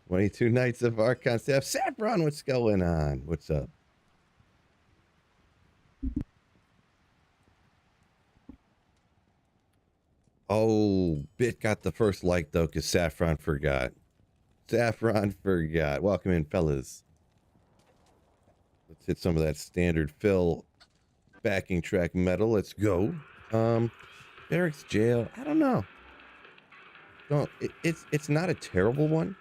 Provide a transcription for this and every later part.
22 Knights of Archon staff. Saffron, what's going on? What's up? Oh, Bit got the first like, though, because Saffron forgot. Saffron forgot. Welcome in, fellas. Let's hit some of that standard fill backing track metal. Let's go. Barracks Jail. I don't know. It's not a terrible one.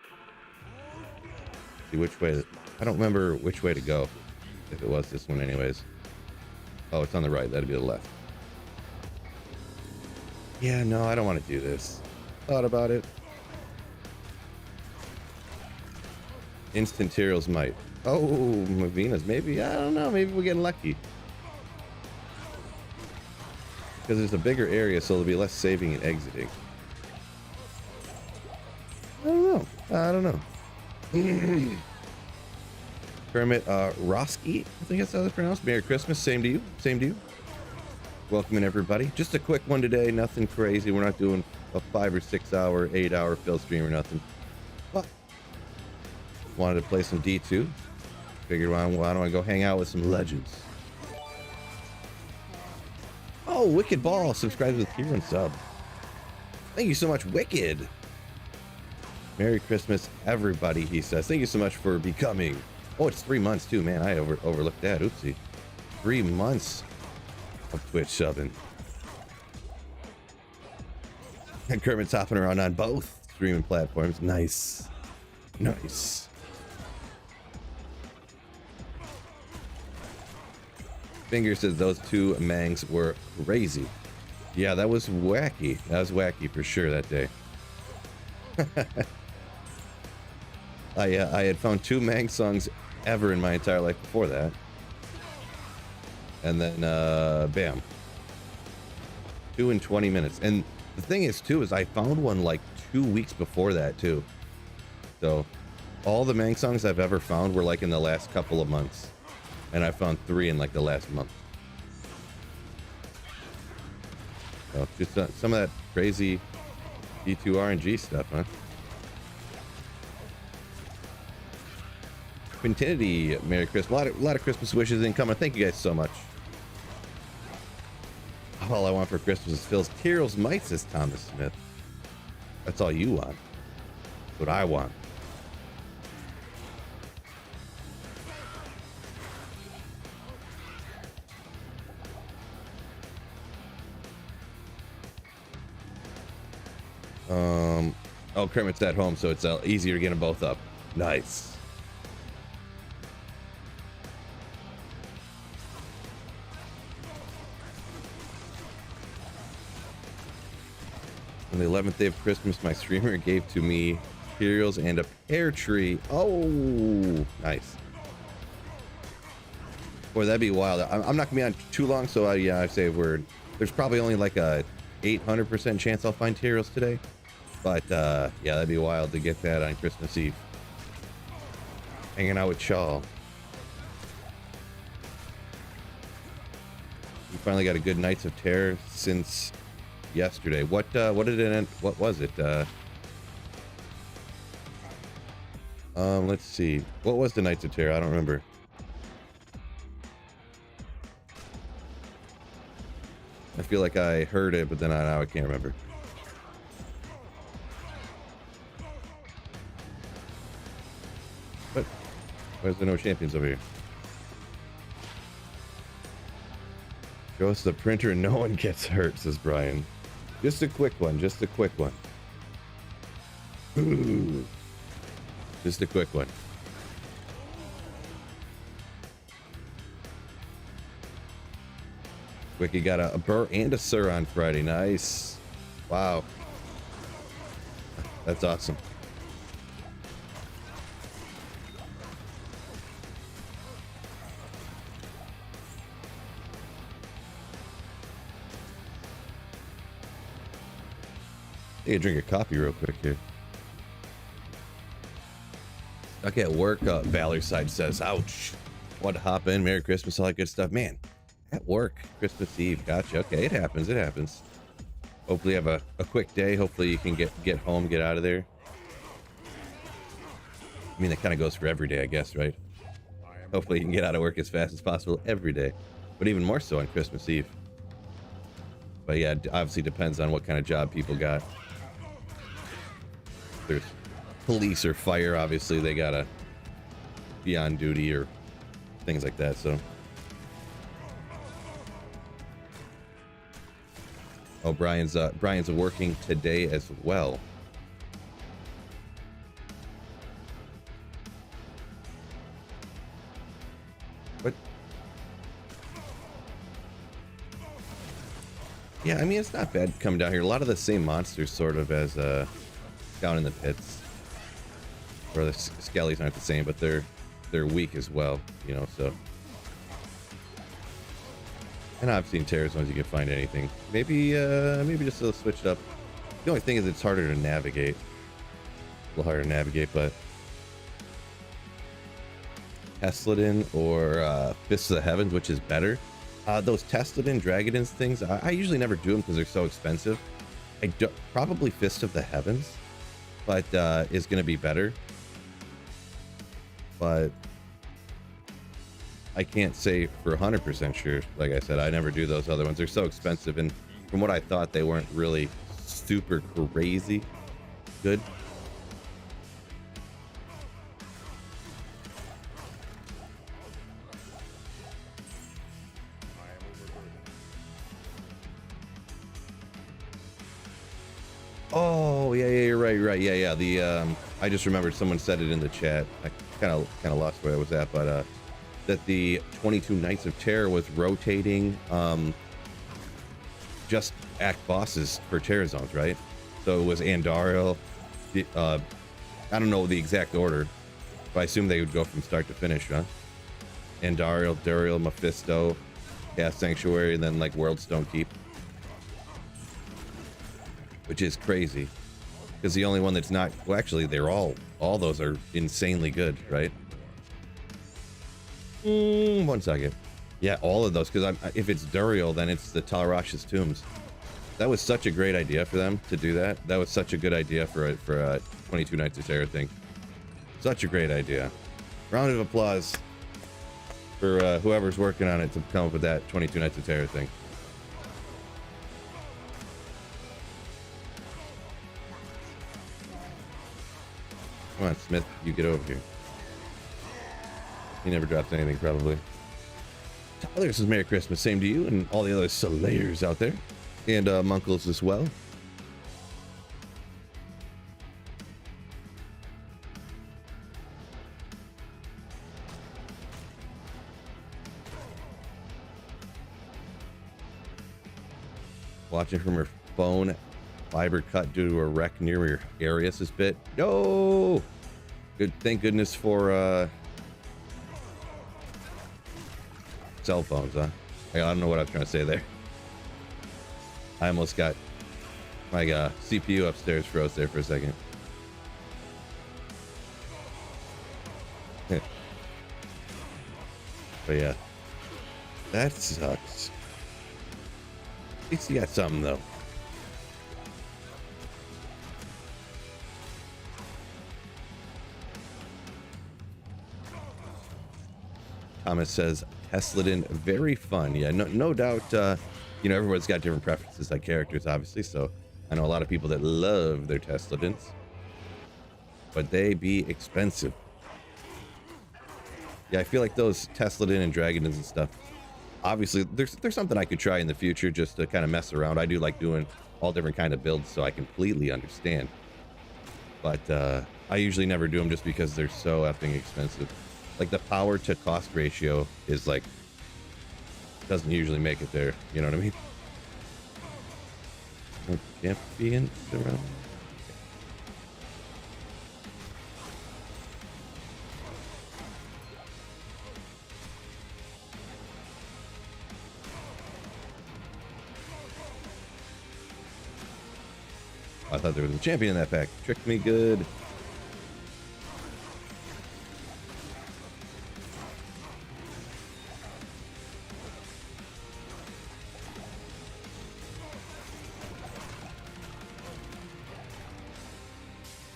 Let's see which way. I don't remember which way to go. If it was this one, anyways. Oh, it's on the right. That'd be the left. Yeah, no, I don't want to do this. Thought about it. Instant Tyrrells might. Oh, Mavina's maybe. I don't know. Maybe we're getting lucky. Because there's a bigger area, so there'll be less saving and exiting. I don't know. Kermit Roski, I think that's how it's pronounced. Merry Christmas. Same to you. Same to you. Welcome in, everybody. Just a quick one today. Nothing crazy. We're not doing a 5 or 6 hour, 8 hour fill stream or nothing. But wanted to play some D2. Figured, why don't I go hang out with some legends? Oh, Wicked Ball subscribes with tier and sub. Thank you so much, Wicked. Merry Christmas, everybody, he says. Thank you so much for becoming. Oh, it's 3 months too, man. I overlooked that. Oopsie. 3 months of Twitch subbing. And Kermit's hopping around on both streaming platforms. Nice. Nice. Finger says those two mangs were crazy. Yeah, that was wacky. That was wacky for sure that day. I had found 2 Mang songs ever in my entire life before that. And then, bam. 2 in 20 minutes. And the thing is, too, is I found one like 2 weeks before that, too. So, all the Mang songs I've ever found were like in the last couple of months. And I found 3 in like the last month. So, just some of that crazy D2 RNG stuff, huh? Quintinity, Merry Christmas. A lot of Christmas wishes incoming. Thank you guys so much. All I want for Christmas is Phil's Tyrrells might, says Thomas Smith. That's all you want. That's what I want. Oh, Kermit's at home, so it's easier to get them both up. Nice. On the 11th day of Christmas, my streamer gave to me cereals and a pear tree. Oh, nice. Boy, that'd be wild. I'm not gonna be on too long, so yeah, I say a word. There's probably only like a 800% chance I'll find cereals today. But yeah, that'd be wild to get that on Christmas Eve. Hanging out with Shaw. We finally got a good Knights of Terror since yesterday. What did it end? What was it? Let's see. What was the Knights of Terror? I don't remember. I feel like I heard it, but then now I can't remember. What? Why is there no champions over here? Show us the printer and no one gets hurt, says Brian. Just a quick one, just a quick one. Ooh. Just a quick one. Wiki got a burr and a sir on Friday. Nice. Wow. That's awesome. Take a drink of coffee real quick here. Stuck at work, Valerside says, ouch. Want to hop in, Merry Christmas, all that good stuff. Man, at work, Christmas Eve, gotcha. Okay, it happens, it happens. Hopefully you have a quick day. Hopefully you can get home, get out of there. I mean, that kind of goes for every day, I guess, right? Hopefully you can get out of work as fast as possible every day, but even more so on Christmas Eve. But yeah, it obviously depends on what kind of job people got. If there's police or fire, obviously they gotta be on duty or things like that, so. Oh, Brian's working today as well. What? Yeah, I mean, it's not bad coming down here. A lot of the same monsters, sort of, as down in the pits. Or the skellies aren't the same, but they're weak as well, you know, so. And I've seen terror zones you can find anything. Maybe just a little switched up. The only thing is it's harder to navigate. A little harder to navigate, but Tesladin or Fists of the Heavens, which is better. Those Tesladin, Dragonins things, I usually never do them because they're so expensive. Probably Fist of the Heavens, but is going to be better. But I can't say for 100% sure. Like I said, I never do those other ones. They're so expensive, and from what I thought, they weren't really super crazy good. Oh yeah, you're right. Yeah. The I just remembered someone said it in the chat. I kind of lost where I was at, but that the 22 Knights of Terror was rotating just act bosses for terror zones, right? So it was Andariel. I don't know the exact order, but I assume they would go from start to finish, huh? Andariel, Duriel, Mephisto, Cast Sanctuary, and then like Worldstone Keep. Which is crazy, because the only one that's not, well, actually they're all those are insanely good, right? 1 second. Yeah, all of those, because if it's Duriel, then it's the Talrash's Tombs. That was such a great idea for them to do that. That was such a good idea for a 22 Knights of Terror thing. Such a great idea. Round of applause for whoever's working on it to come up with that 22 Knights of Terror thing. Come on, Smith, you get over here. He never drops anything, probably. Tyler says Merry Christmas, same to you, and all the other Slayers out there. And Munkles as well. Watching from her phone. Fiber cut due to a wreck near Arius's bit. No! Good. Thank goodness for cell phones, huh? I don't know what I was trying to say there. I almost got my CPU upstairs froze there for a second. But yeah, that sucks. At least you got something though. Thomas says Tesladin, very fun. Yeah, no doubt. You know, everyone's got different preferences like characters, obviously. So I know a lot of people that love their Tesladins, but they be expensive. Yeah, I feel like those Tesladin and Dragonins and stuff. Obviously, there's something I could try in the future just to kind of mess around. I do like doing all different kind of builds, so I completely understand. But I usually never do them just because they're so effing expensive. Like the power to cost ratio is like, doesn't usually make it there. You know what I mean? Champions around. I thought there was a champion in that pack. Tricked me good.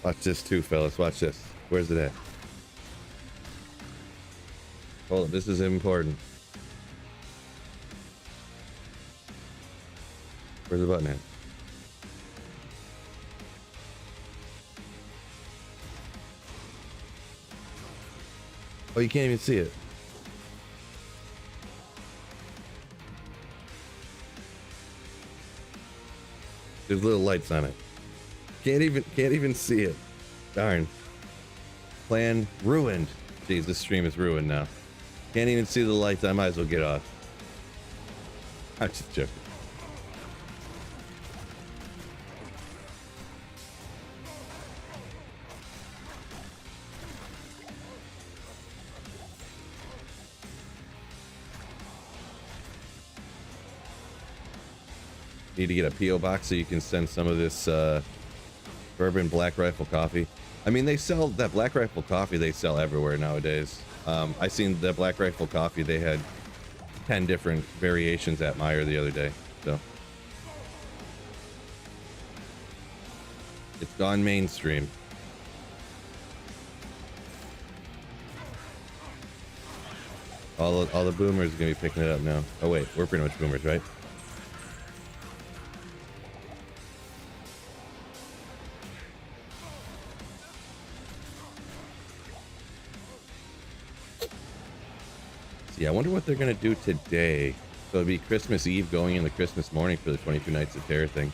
Watch this too, fellas. Watch this. Where's it at? Hold on, this is important. Where's the button at? Oh, you can't even see it. There's little lights on it. Can't even see it. Darn. Plan ruined. Jeez, this stream is ruined now. Can't even see the lights. I might as well get off. I'm just joking. Need to get a P.O. box so you can send some of this bourbon Black Rifle coffee. I mean, they sell that Black Rifle coffee, they sell everywhere nowadays. I seen that Black Rifle coffee, they had 10 different variations at Meijer the other day. So it's gone mainstream. All the boomers are gonna be picking it up now. Oh wait, we're pretty much boomers, right? Yeah, I wonder what they're gonna do today. So it'd be Christmas Eve going into Christmas morning for the 22 Nights of Terror thing.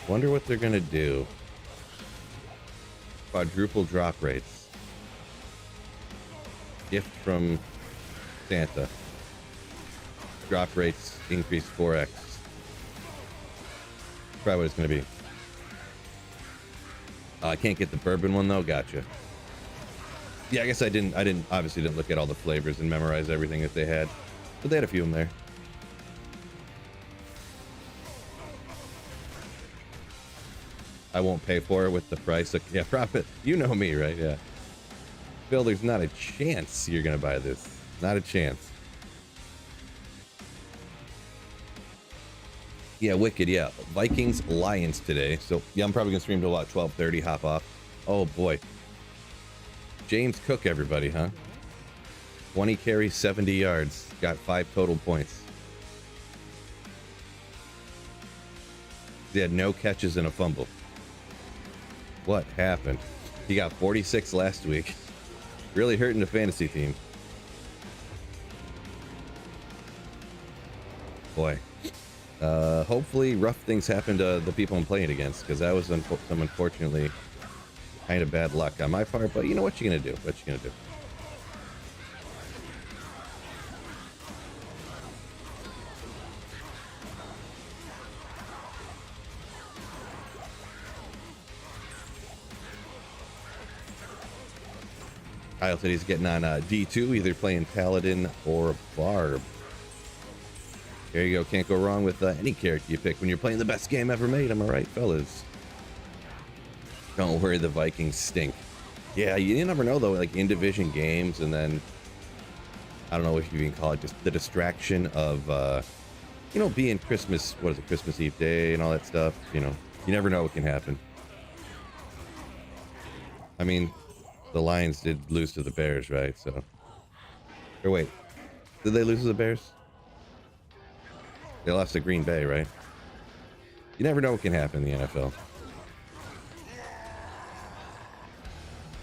Wonder what they're gonna do. Quadruple drop rates. Gift from Santa. Drop rates increase 4x. Probably what it's gonna be. I can't get the bourbon one though. Gotcha. Yeah, I guess I obviously didn't look at all the flavors and memorize everything that they had, but they had a few of them there. I won't pay for it with the price. Yeah, profit. You know me, right? Yeah. Phil, there's not a chance you're gonna buy this. Not a chance. Yeah, wicked. Yeah, Vikings Lions today. So yeah, I'm probably gonna stream till about 12:30. Hop off. Oh boy. James Cook, everybody, huh? 20 carries, 70 yards. Got 5 total points. He had no catches and a fumble. What happened? He got 46 last week. Really hurting the fantasy team. Boy. Hopefully rough things happen to the people I'm playing against, because that was some unfortunately kind of bad luck on my part, but you know what you're gonna do. What you gonna do? Kyle said he's getting on D2, either playing Paladin or Barb. There you go. Can't go wrong with any character you pick when you're playing the best game ever made. Am I right, fellas? Don't worry, the Vikings stink. Yeah, you never know though, like in division games, and then I don't know if you can call it just the distraction of you know, being Christmas, what is it, Christmas Eve day and all that stuff. You know, you never know what can happen. I mean, the Lions did lose to the Bears, right? So, or wait, did they lose to the Bears? They lost to Green Bay, right? You never know what can happen in the NFL.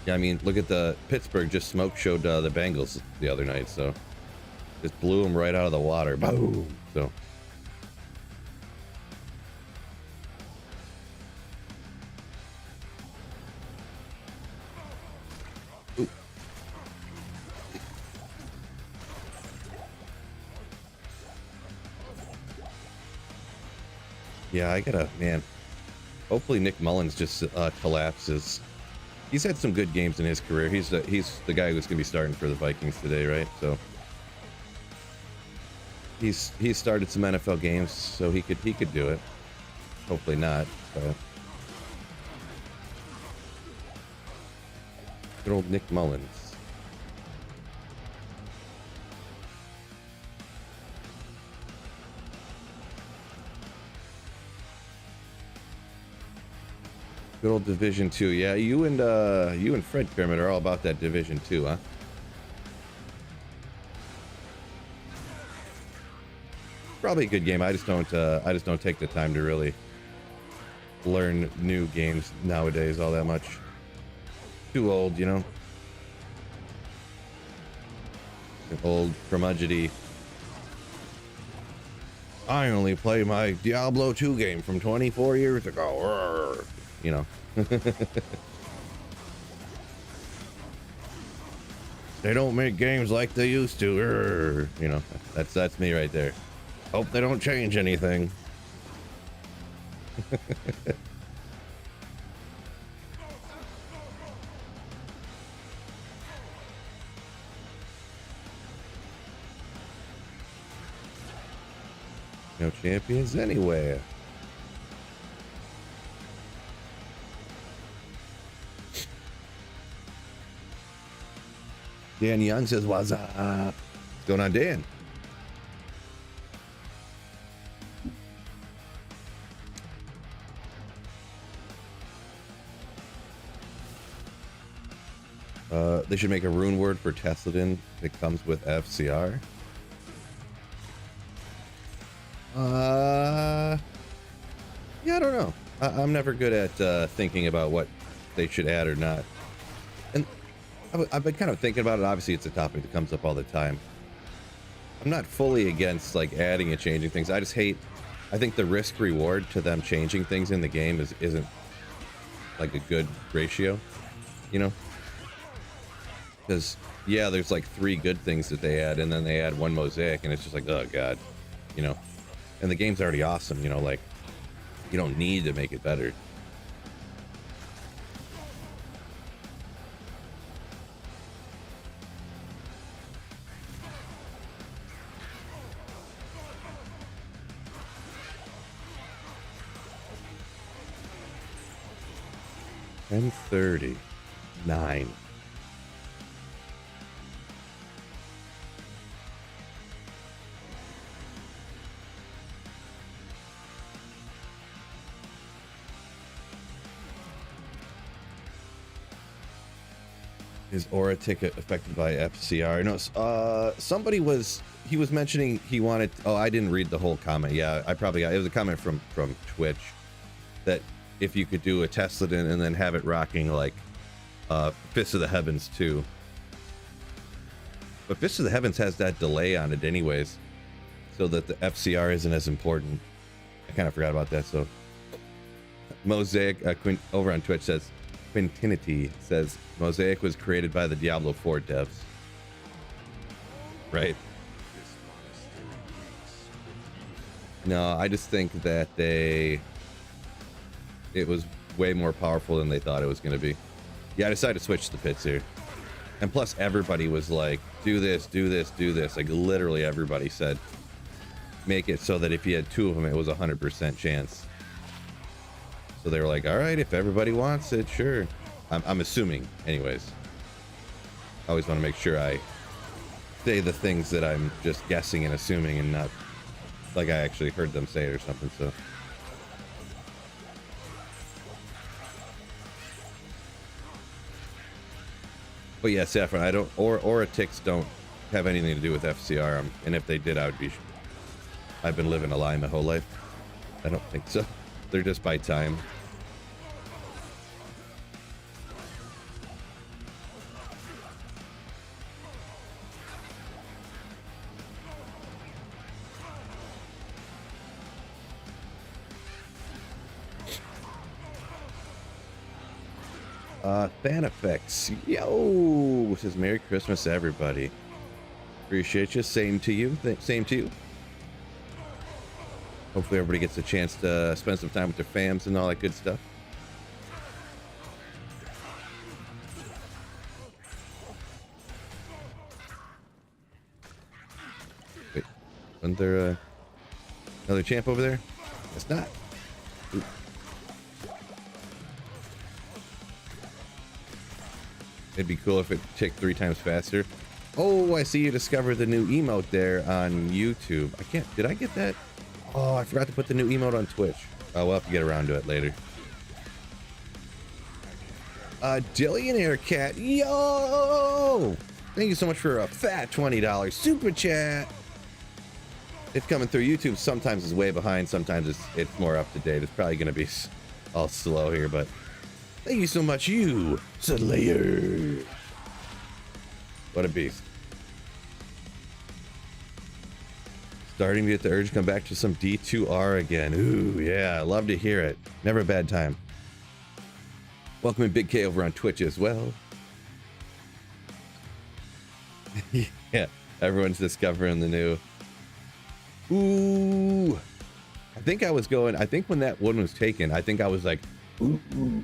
Yeah, I mean, look at the Pittsburgh just smoke showed the Bengals the other night, so just blew them right out of the water. Boom. So ooh. Yeah, I gotta, man. Hopefully Nick Mullins just collapses. He's had some good games in his career. He's the guy who's gonna be starting for the Vikings today, right? So he's started some NFL games, so he could do it. Hopefully not. But good old Nick Mullins. Good old Division 2. Yeah, you and Fred Kermit are all about that Division 2, huh? probably a good game. I just don't take the time to really learn new games nowadays all that much. Too old, you know. An old curmudgeony. I only play my Diablo 2 game from 24 years ago. You know. They don't make games like they used to. You know, that's me right there. Hope they don't change anything. No champions anywhere. Dan Young says, "What's up? What's going on, Dan?" They should make a rune word for Tesladin that comes with FCR. Yeah, I don't know. I'm never good at thinking about what they should add or not. And I've been kind of thinking about it. Obviously, it's a topic that comes up all the time. I'm not fully against like adding and changing things. I just hate. I think the risk reward to them changing things in the game isn't like a good ratio, you know? Because yeah, there's like 3 good things that they add, and then they add 1 mosaic, and it's just like, oh god, you know. And the game's already awesome, you know. Like, you don't need to make it better. $10:39. Is Aura ticket affected by FCR? No, somebody was mentioning he wanted. Oh, I didn't read the whole comment. Yeah, I probably got. It was a comment from Twitch that if you could do a Tesladin and then have it rocking like Fist of the Heavens too. But Fist of the Heavens has that delay on it anyways, so that the FCR isn't as important. I kind of forgot about that. So Mosaic over on Twitch says, Quintinity says Mosaic was created by the Diablo 4 devs. Right. No, I just think that it was way more powerful than they thought it was going to be. Yeah, I decided to switch the pits here. And plus everybody was like, do this, do this, do this. Like literally everybody said, make it so that if you had 2 of them, it was 100% chance. So they were like, all right, if everybody wants it, sure. I'm assuming anyways. I always want to make sure I say the things that I'm just guessing and assuming and not like I actually heard them say it or something. So but yeah, Saffron, I don't, Aura ticks don't have anything to do with FCR. And if they did, I've been living a lie my whole life. I don't think so. They're just by time. Fan effects. Yo, says Merry Christmas, everybody. Appreciate you. Same to you. Same to you. Hopefully everybody gets a chance to spend some time with their fams and all that good stuff. Wait, wasn't there another champ over there? It's not. Ooh. It'd be cool if it ticked 3 times faster. Oh, I see you discovered the new emote there on YouTube. Did I get that? Oh, I forgot to put the new emote on Twitch. Oh, we'll have to get around to it later. Dillionaire Cat. Yo! Thank you so much for a fat $20 super chat. it's coming through YouTube. Sometimes it's way behind. Sometimes it's more up to date. It's probably going to be all slow here, but thank you so much, you Slayer. What a beast. Starting to get the urge to come back to some D2R again. Ooh, yeah, I love to hear it. Never a bad time. Welcome in Big K over on Twitch as well. Yeah, everyone's discovering the new. Ooh, I think when that one was taken, I think I was like, ooh.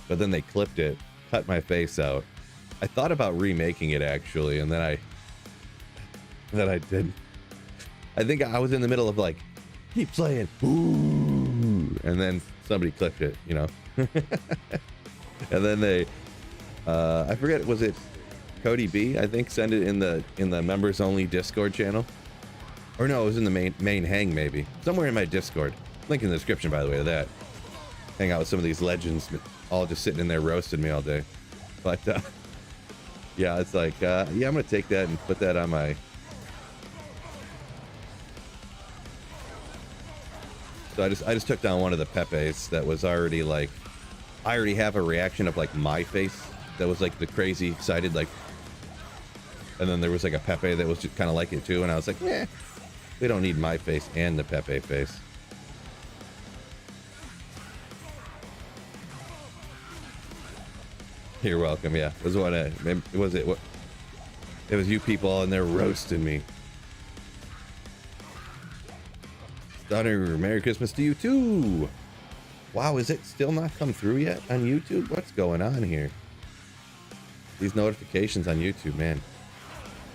But then they clipped it, cut my face out. I thought about remaking it actually, and then I didn't. I think I was in the middle of like, keep playing, ooh, and then somebody clipped it, you know. And then they, I forget, was it Cody B? I think sent it in the members only Discord channel, or no, it was in the main hang maybe, somewhere in my Discord. Link in the description, by the way, to that. Hang out with some of these legends, all just sitting in there roasting me all day. But yeah, it's like, yeah, I'm gonna take that and put that on my. So I just took down one of the Pepes that was already like, I already have a reaction of like my face that was like the crazy excited, like, and then there was like a Pepe that was just kind of like it too, and I was like, yeah, we don't need my face and the Pepe face. You're welcome. Yeah, it was it was you people and they're roasting me. Stunner, Merry Christmas to you too. Wow, is it still not come through yet on YouTube? What's going on here? These notifications on YouTube, man.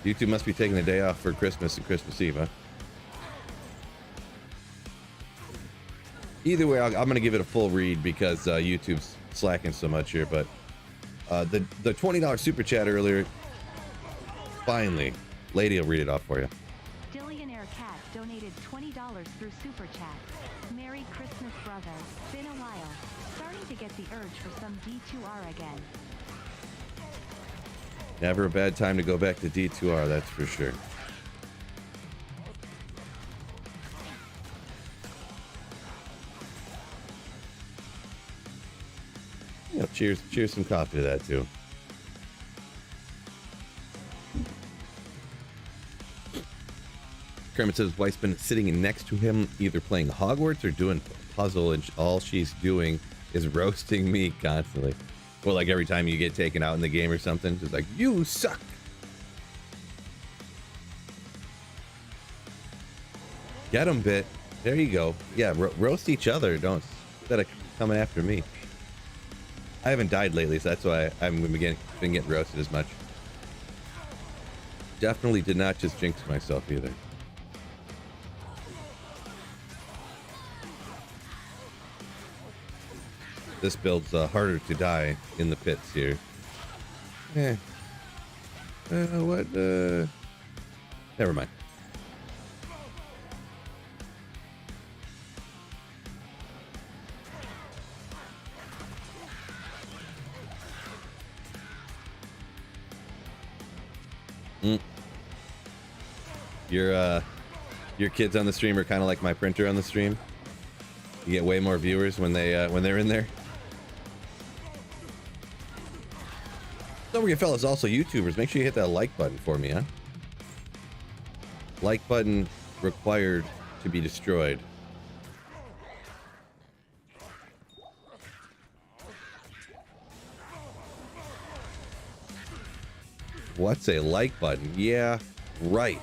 YouTube must be taking the day off for Christmas and Christmas Eve, huh? Either way, I'm going to give it a full read because YouTube's slacking so much here, but the $20 super chat earlier, finally, lady will read it off for you. Billionaire Cat donated $20 through Super Chat. Merry Christmas, brother. Been a while. Starting to get the urge for some D2R again. Never a bad time to go back to D2R, that's for sure. You know, cheers some coffee to that too. Kermit says his wife's been sitting next to him, either playing Hogwarts or doing a puzzle, and all she's doing is roasting me constantly. Well, like every time you get taken out in the game or something, just like, you suck. Get them, Bit. There you go. Yeah, roast each other. Don't, instead of coming after me. I haven't died lately, so that's why I haven't been getting roasted as much. Definitely did not just jinx myself either. This build's harder to die in the pits here. Eh. What? Never mind. Your kids on the stream are kind of like my printer on the stream. You get way more viewers when they're in there. Don't forget, fellas, also YouTubers, make sure you hit that like button for me, huh? Like button required to be destroyed. What's a like button? Yeah, right.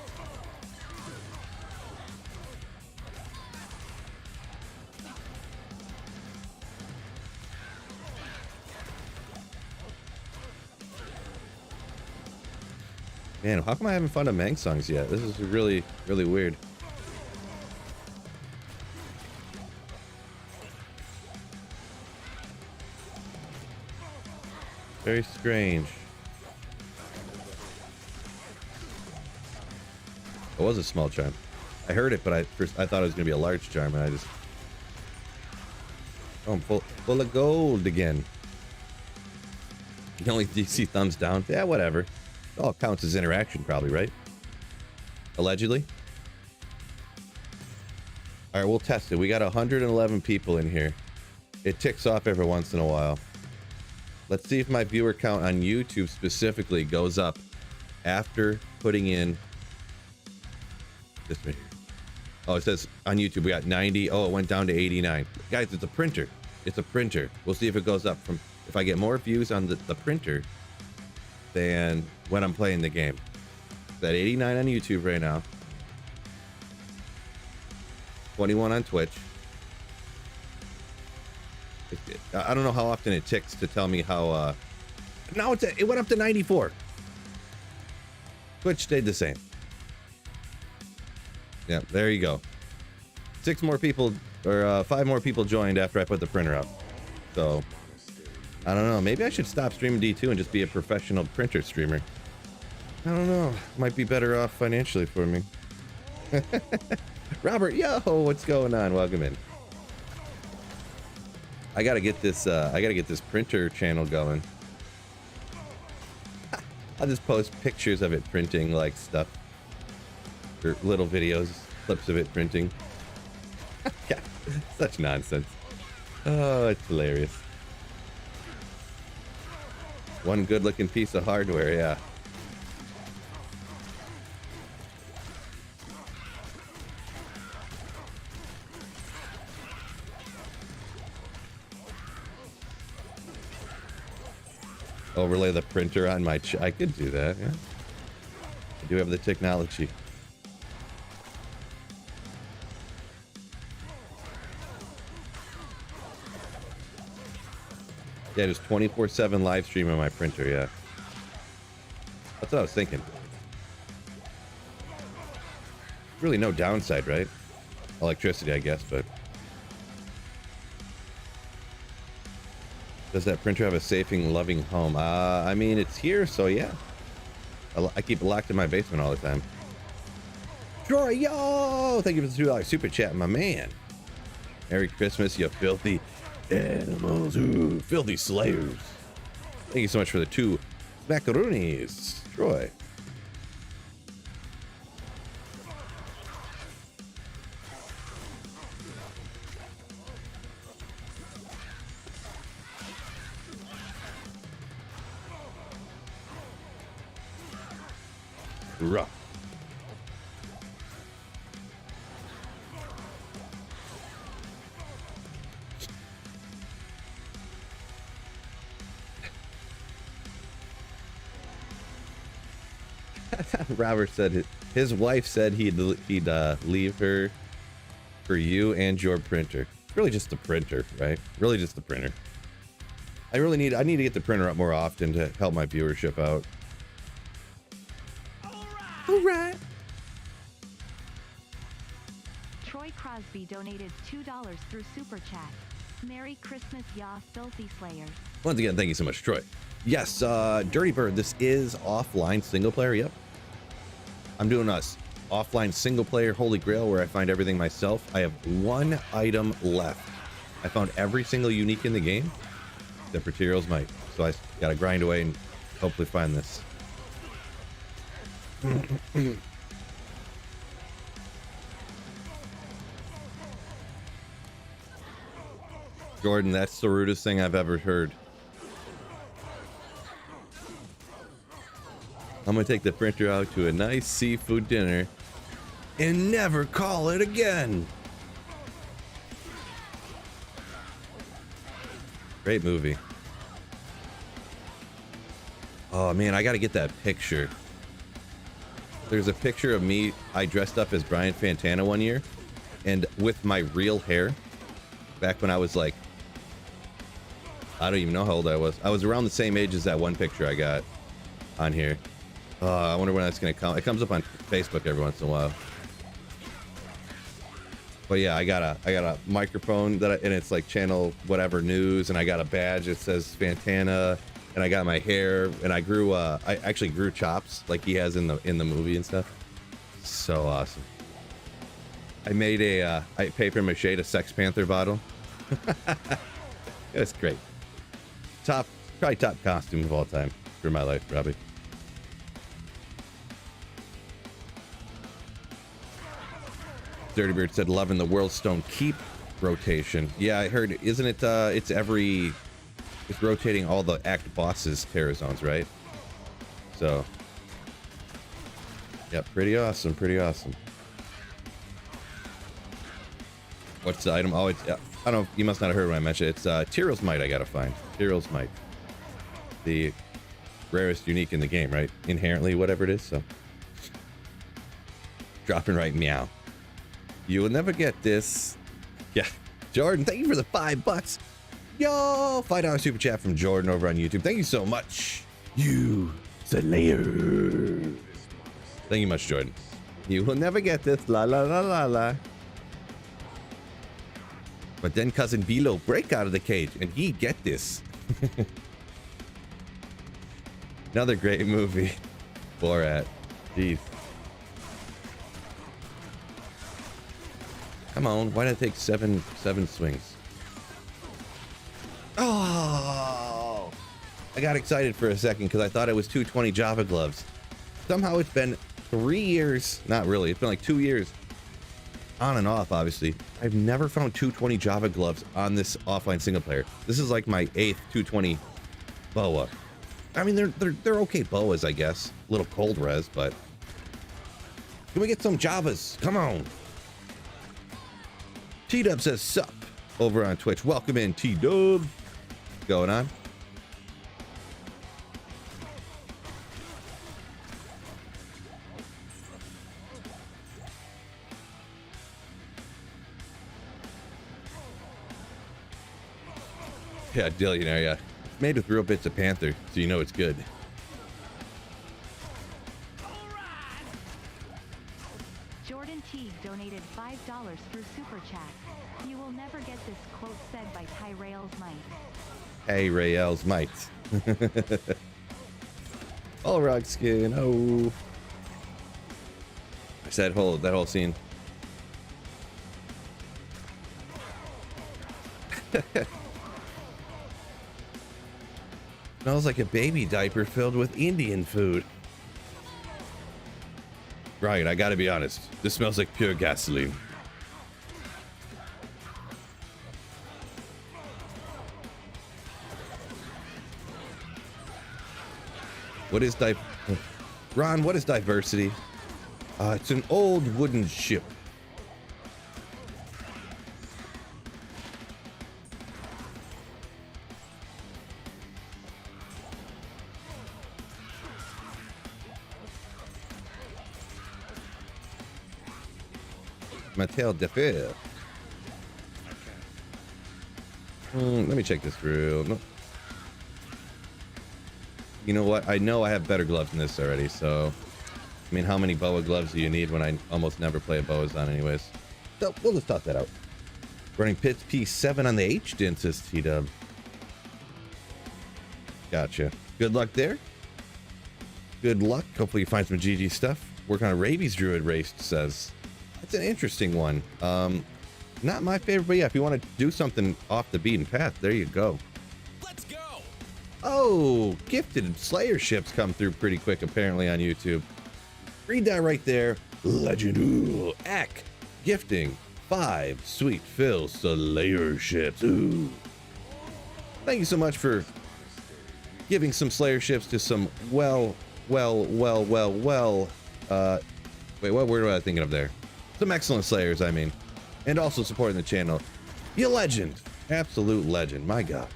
Man, how come I haven't found a Mang songs yet? This is really, really weird. Very strange. It was a small charm. I heard it, but I thought it was gonna be a large charm, and I just. Oh, I'm full of gold again. You can only see thumbs down. Yeah, whatever. It all counts as interaction, probably, right? Allegedly. All right, we'll test it. We got 111 people in here. It ticks off every once in a while. Let's see if my viewer count on YouTube specifically goes up after putting in this. Oh, it says on YouTube we got 90. Oh, it went down to 89. Guys, it's a printer. It's a printer. We'll see if it goes up from if I get more views on the printer than when I'm playing the game. It's at 89 on YouTube right now. 21 on Twitch. I don't know how often it ticks to tell me how. Now it went up to 94. Twitch stayed the same. Yeah, there you go. 6 more people, or 5 more people joined after I put the printer up. So, I don't know. Maybe I should stop streaming D2 and just be a professional printer streamer. I don't know. Might be better off financially for me. Robert, yo, what's going on? Welcome in. I gotta get this printer channel going. I'll just post pictures of it printing like stuff. Or little videos, clips of it printing. Yeah, such nonsense. Oh, it's hilarious. One good looking piece of hardware, yeah. Overlay the printer on my I could do that, yeah. I do have the technology. Yeah, just 24/7 live stream on my printer, yeah. That's what I was thinking. Really no downside, right? Electricity, I guess, but... Does that printer have a safe and loving home? I mean, it's here, so yeah. I keep it locked in my basement all the time. Troy, yo! Thank you for the $2 super chat, my man. Merry Christmas, you filthy animals, ooh, filthy slayers. Thank you so much for the 2 macaroonies, Troy. Rough. Robert said his wife said he'd leave her for you and your printer. Really just the printer, right? Really just the printer. I need to get the printer up more often to help my viewership out. All right. Troy Crosby donated $2 through Super Chat. Merry Christmas, ya filthy slayers. Once again, thank you so much, Troy. Yes, Dirty Bird, this is offline single player, yep. I'm doing us offline single player Holy Grail where I find everything myself. I have 1 item left. I found every single unique in the game, except for Tyrell's Might. So I gotta grind away and hopefully find this. Jordan, that's the rudest thing I've ever heard. I'm gonna take the printer out to a nice seafood dinner and never call it again. Great movie. Oh man, I gotta get that picture. There's a picture of me, I dressed up as Brian Fantana one year, and with my real hair, back when I was like, I don't even know how old I was. I was around the same age as that one picture I got on here. I wonder when that's gonna come. It comes up on Facebook every once in a while. But yeah, I got a microphone and it's like channel whatever news, and I got a badge that says Fantana, and I got my hair, and I actually grew chops like he has in the movie and stuff. So awesome. I made a paper mache a Sex Panther bottle. It's great. Probably top costume of all time for my life, probably. Dirty Bird said, loving the World Stone Keep rotation. Yeah, I heard, isn't it, it's rotating all the act bosses terror zones, right? So, yeah, pretty awesome, pretty awesome. What's the item? Oh, it's, I don't know, you must not have heard when I mentioned it. It's Tyrell's Might I gotta find. Tyrell's Might. The rarest unique in the game, right? Inherently, whatever it is, so. Dropping right meow. You will never get this. Yeah. Jordan, thank you for the $5. Yo, $5 super chat from Jordan over on YouTube. Thank you so much. You Slayer. Thank you much, Jordan. You will never get this. La la la la la. But then cousin Bilo break out of the cage and he get this. Another great movie. Borat. Jeez. Come on, why did it take seven swings? Oh! I got excited for a second because I thought it was 220 Java gloves. Somehow it's been 3 years. Not really, it's been like 2 years. On and off, obviously. I've never found 220 Java gloves on this offline single player. This is like my 8th 220 boa. I mean, they're okay boas, I guess. A little cold res, but can we get some Javas? Come on. T-Dub says sup over on Twitch. Welcome in, T-Dub. Going on? Yeah, Dillionaire, yeah. It's made with real bits of Panther, so you know it's good. Jordan T donated $5 through Super Chat. You will never get this quote said by Tyrell's Might. Hey, Rael's Might. All rock skin, oh. I said that whole scene. Smells like a baby diaper filled with Indian food. Right, I gotta be honest. This smells like pure gasoline. What is Ron, what is diversity? It's an old wooden ship. Mattel de Fer. Let me check this through. No. You know what? I know I have better gloves than this already, so I mean, how many boa gloves do you need when I almost never play a boas on anyways? So we'll just talk that out. Running Pits P7 on the H-Dent, says T-Dub. Gotcha. Good luck there. Good luck. Hopefully you find some GG stuff. Work on a Rabies Druid race, says. It's an interesting one. Not my favorite, but yeah, if you want to do something off the beaten path, there you go. Let's go. Oh, gifted Slayer ships come through pretty quick apparently on YouTube. Read that right there. Legend. Ooh, Ack. Gifting 5 sweet Phil Slayer ships. Ooh. Thank you so much for giving some Slayer ships to some wait, what word was I thinking of there? Some excellent Slayers, I mean. And also supporting the channel. You legend. Absolute legend. My God.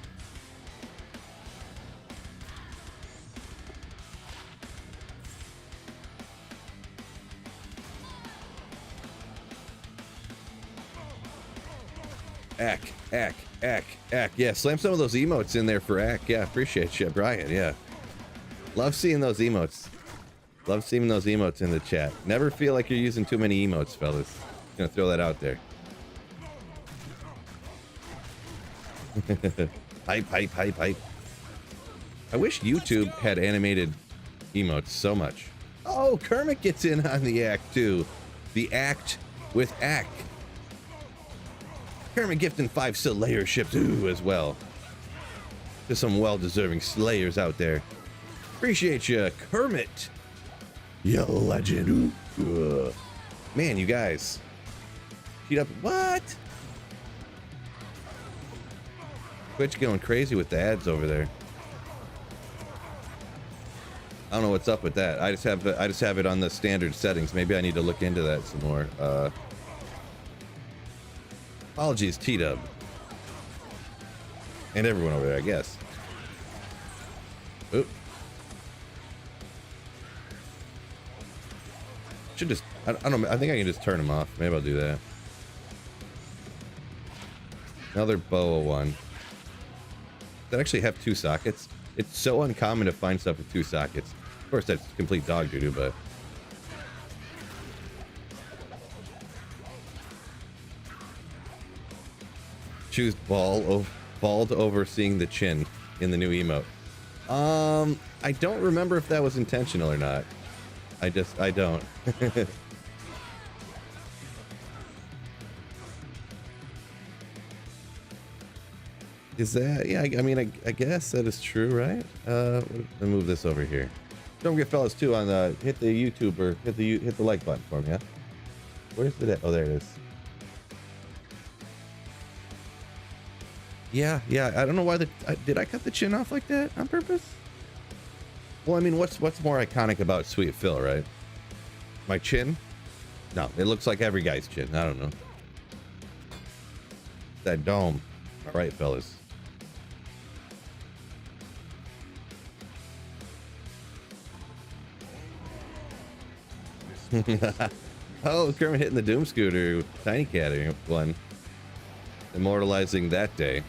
Ack. Yeah, slam some of those emotes in there for Ack. Yeah, appreciate you, Brian. Yeah. Love seeing those emotes. Love seeing those emotes in the chat. Never feel like you're using too many emotes, fellas. Gonna throw that out there. Hype. I wish YouTube had animated emotes so much. Oh, Kermit gets in on the act too. The act with Ack. Kermit gifting 5 Slayer ships ooh, as well. There's some well-deserving Slayers out there. Appreciate you, Kermit. You legend. Ooh. Man, you guys. Cheat up. What? Twitch going crazy with the ads over there. I don't know what's up with that. I just have it on the standard settings. Maybe I need to look into that some more. Apologies, T-Dub. And everyone over there, I guess. Oop. Should just, I don't know, I think I can just turn them off. Maybe I'll do that. Another boa one. Does that actually have 2 sockets? It's so uncommon to find stuff with 2 sockets. Of course, that's complete dog doo-doo, but... Choose bald over seeing the chin in the new emote. I don't remember if that was intentional or not. I don't. Is that, yeah, I mean, I guess that is true, right? Let me move this over here. Don't forget, fellas, too, on the, hit the YouTuber, hit the like button for me, yeah? Where's it at? Oh, there it is. Yeah, I don't know why did I cut the chin off like that on purpose? Well, I mean, what's more iconic about Sweet Phil, right? My chin? No, it looks like every guy's chin. I don't know. That dome. All right, fellas. Oh, Kermit hitting the Doom Scooter. Tiny Cat one. Immortalizing that day.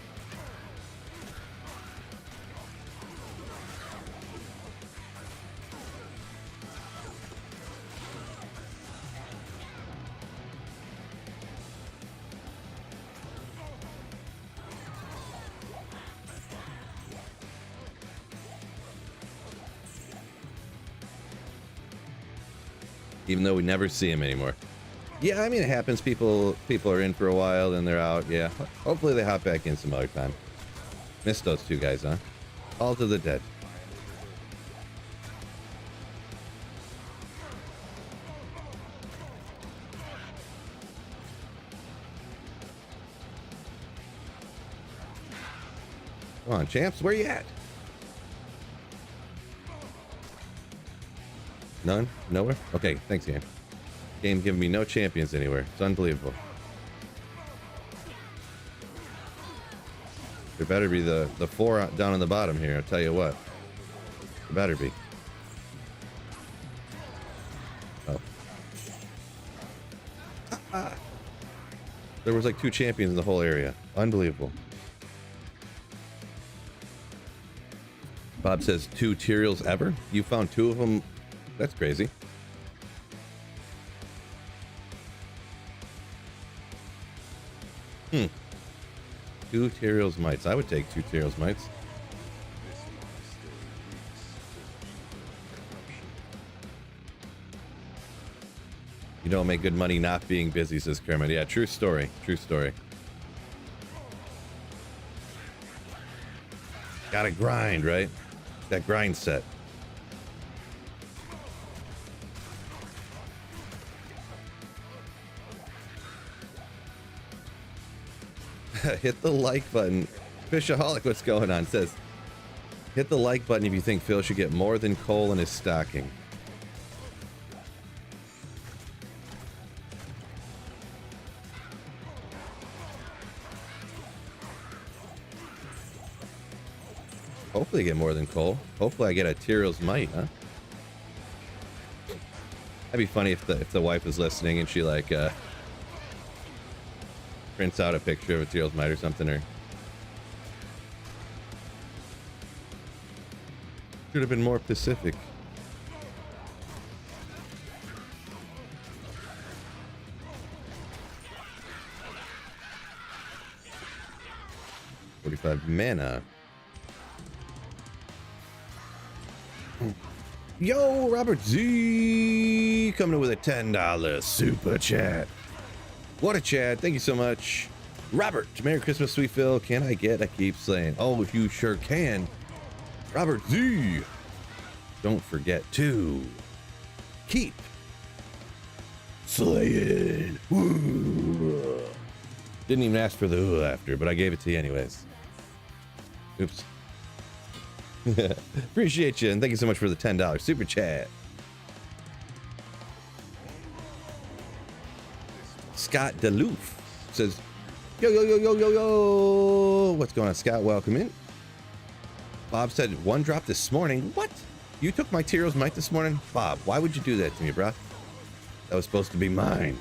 Even though we never see him anymore. Yeah, I mean, it happens. People are in for a while, then they're out. Yeah, hopefully they hop back in some other time. Missed those 2 guys, huh? All to the dead. Come on, champs, where you at? None? Nowhere? Okay, thanks, game. Game giving me no champions anywhere. It's unbelievable. There better be the 4 down on the bottom here, I'll tell you what. There better be. Oh. There was like 2 champions in the whole area. Unbelievable. Bob says 2 Tyraels ever? You found 2 of them? That's crazy. Hmm. 2 Tyraels mites. I would take 2 Tyraels mites. You don't make good money not being busy, says Kermit. Yeah, true story. True story. Gotta grind, right? That grind set. Hit the like button. Fishaholic, what's going on? Says, hit the like button if you think Phil should get more than coal in his stocking. Hopefully I get more than coal. Hopefully I get a Tyrael's Might, huh? That'd be funny if the wife is listening and she like prints out a picture of a Tyrael's Might or something, or should have been more Pacific. $45 mana. Yo, Robert Z coming in with a $10 super chat. What a chat. Thank you so much. Robert, Merry Christmas, Sweet Phil. Can I get a keep saying? Oh, you sure can. Robert Z. Don't forget to keep Slay it. Woo. Didn't even ask for the ooh after, but I gave it to you anyways. Oops. Appreciate you, and thank you so much for the $10 super chat. Scott DeLoof says, yo, yo, yo, yo, yo, yo. What's going on, Scott? Welcome in. Bob said, one drop this morning. What? You took my Tyro's Might this morning? Bob, why would you do that to me, bruh? That was supposed to be mine.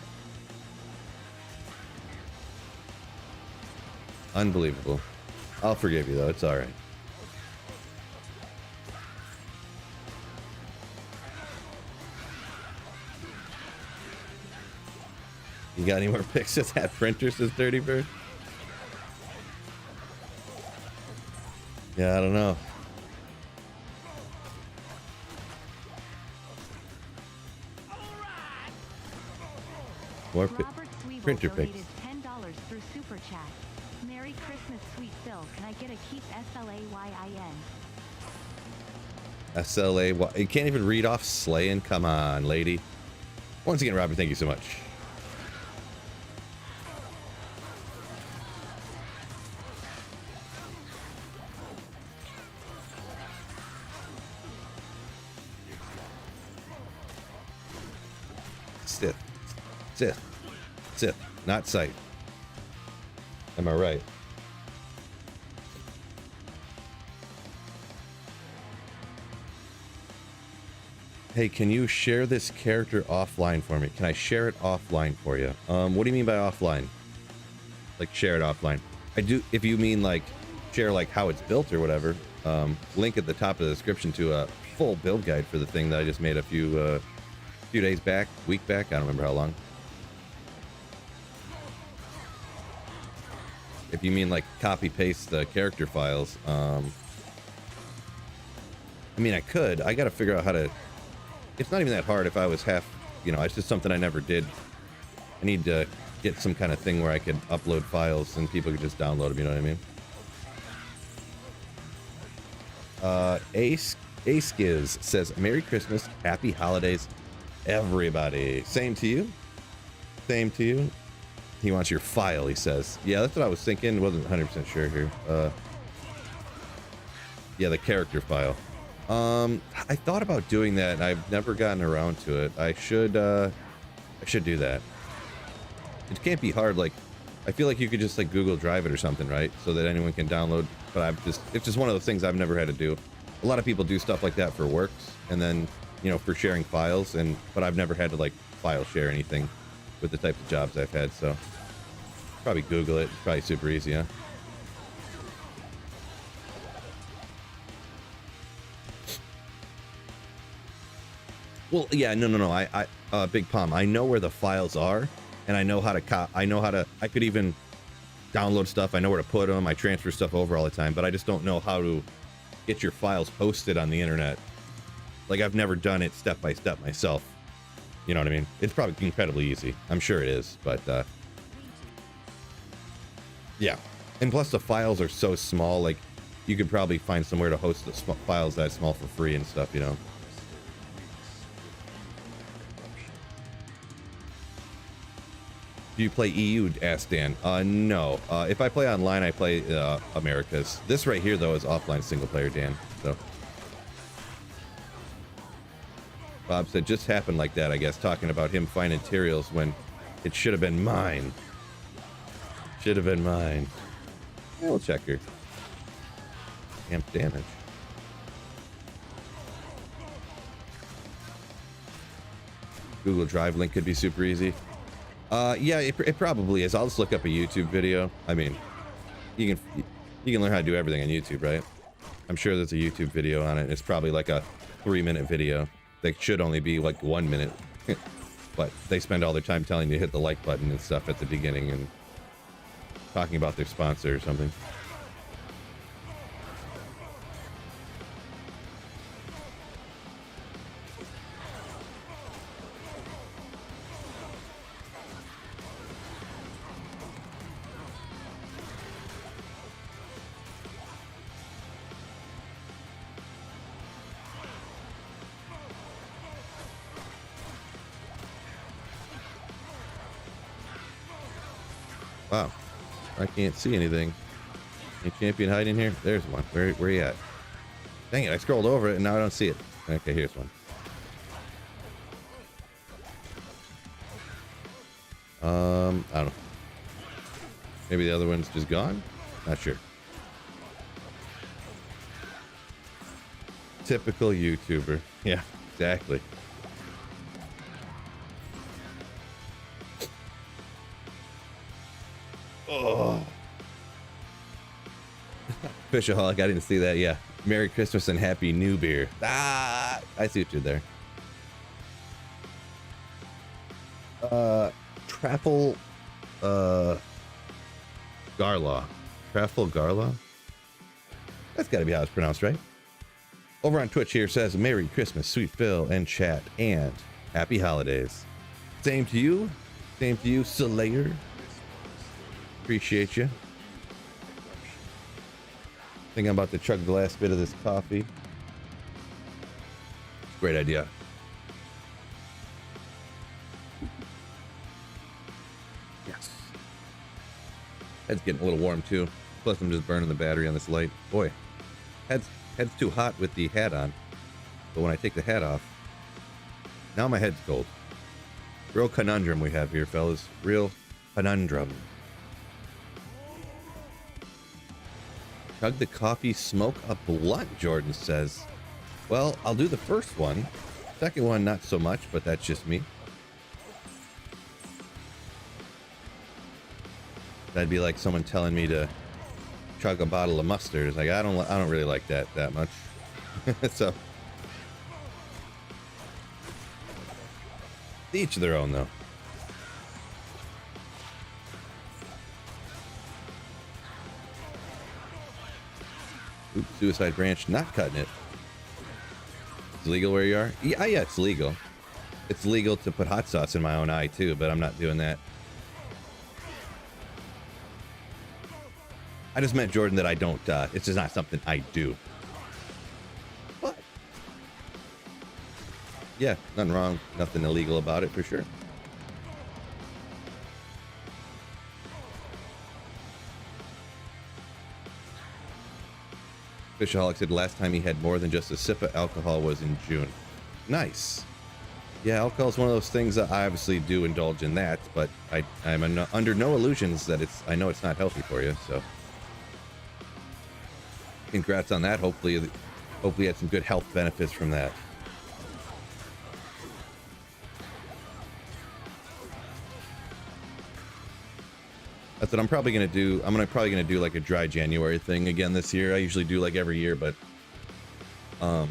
Unbelievable. I'll forgive you, though. It's all right. You got any more pics of that printer, says Dirty Bird? Yeah, I don't know. More printer pics. $10 through Super Chat. Merry Christmas, sweet Phil. Can I get a keep SLAYIN? SLA. You can't even read off slaying. Come on, lady. Once again, Robert, thank you so much. Sith, not sight. Am I right? Hey, can you share this character offline for me? Can I share it offline for you? What do you mean by offline? Like share it offline? I do, if you mean like share like how it's built or whatever. Link at the top of the description to a full build guide for the thing that I just made a few days back, week back. I don't remember how long. If you mean like copy paste the character files, I mean, I could. I got to figure out how to. It's not even that hard if I was half, you know, it's just something I never did. I need to get some kind of thing where I could upload files and people could just download them, you know what I mean? Ace Giz says, Merry Christmas, Happy Holidays, everybody. Same to you. Same to you. He wants your file, he says. Yeah, that's what I was thinking. Wasn't 100% sure here. Yeah, the character file. I thought about doing that, and I've never gotten around to it. I should do that. It can't be hard. Like, I feel like you could just like Google Drive it or something, right? So that anyone can download. But it's just one of those things I've never had to do. A lot of people do stuff like that for works, and then, you know, for sharing files. But I've never had to like file share anything with the types of jobs I've had. So probably Google it. It's probably super easy, huh? Well, yeah, no. I Big Palm. I know where the files are, and I know how to I could even download stuff. I know where to put them. I transfer stuff over all the time, but I just don't know how to get your files posted on the internet. Like, I've never done it step by step myself. You know what I mean? It's probably incredibly easy. I'm sure it is, but yeah. And plus the files are so small, like you could probably find somewhere to host the files that small for free and stuff, you know? Do you play EU? Asked Dan. No. If I play online, I play Americas. This right here, though, is offline single player, Dan. So Bob said, just happened like that, I guess, talking about him finding materials when it should have been mine. Should have been mine. We'll check her. Amp damage. Google Drive link could be super easy. Yeah, it probably is. I'll just look up a YouTube video. I mean, you can learn how to do everything on YouTube, right? I'm sure there's a YouTube video on it. It's probably like a 3-minute video. They should only be like 1 minute, but they spend all their time telling you to hit the like button and stuff at the beginning and talking about their sponsor or something. Wow. I can't see anything. Any champion hiding here? There's one. Where you at? Dang it, I scrolled over it and now I don't see it. Okay, here's one. I don't know. Maybe the other one's just gone? Not sure. Typical YouTuber. Yeah, exactly. Oh. Fishaholic, I didn't see that. Yeah. Merry Christmas and Happy New Beer. Ah, I see what you did there. Traffle, Garlaw. Traffle Garlaw? That's gotta be how it's pronounced, right? Over on Twitch here says, Merry Christmas, Sweet Phil and chat, and Happy Holidays. Same to you. Same to you, Slayer. Appreciate you. I think I'm about to chug the last bit of this coffee. Great idea. Yes. Head's getting a little warm too. Plus I'm just burning the battery on this light. Boy, head's too hot with the hat on. But when I take the hat off, now my head's cold. Real conundrum we have here, fellas. Real conundrum. Chug the coffee, smoke a blunt, Jordan says. Well, I'll do the first one. Second one, not so much, but that's just me. That'd be like someone telling me to chug a bottle of mustard. It's like, I don't really like that much. So each their own though. Oops, Suicide Branch, not cutting it. It's legal where you are? Yeah, it's legal. It's legal to put hot sauce in my own eye too, but I'm not doing that. I just meant, Jordan, that I don't, it's just not something I do. But yeah, nothing wrong, nothing illegal about it for sure. Fishaholic said last time he had more than just a sip of alcohol was in June. Nice. Yeah, alcohol is one of those things that I obviously do indulge in that, but I'm under no illusions that I know it's not healthy for you, so. Congrats on that. Hopefully you had some good health benefits from that. That's what I'm probably gonna do. Probably gonna do like a dry January thing again this year. I usually do like every year, but yeah,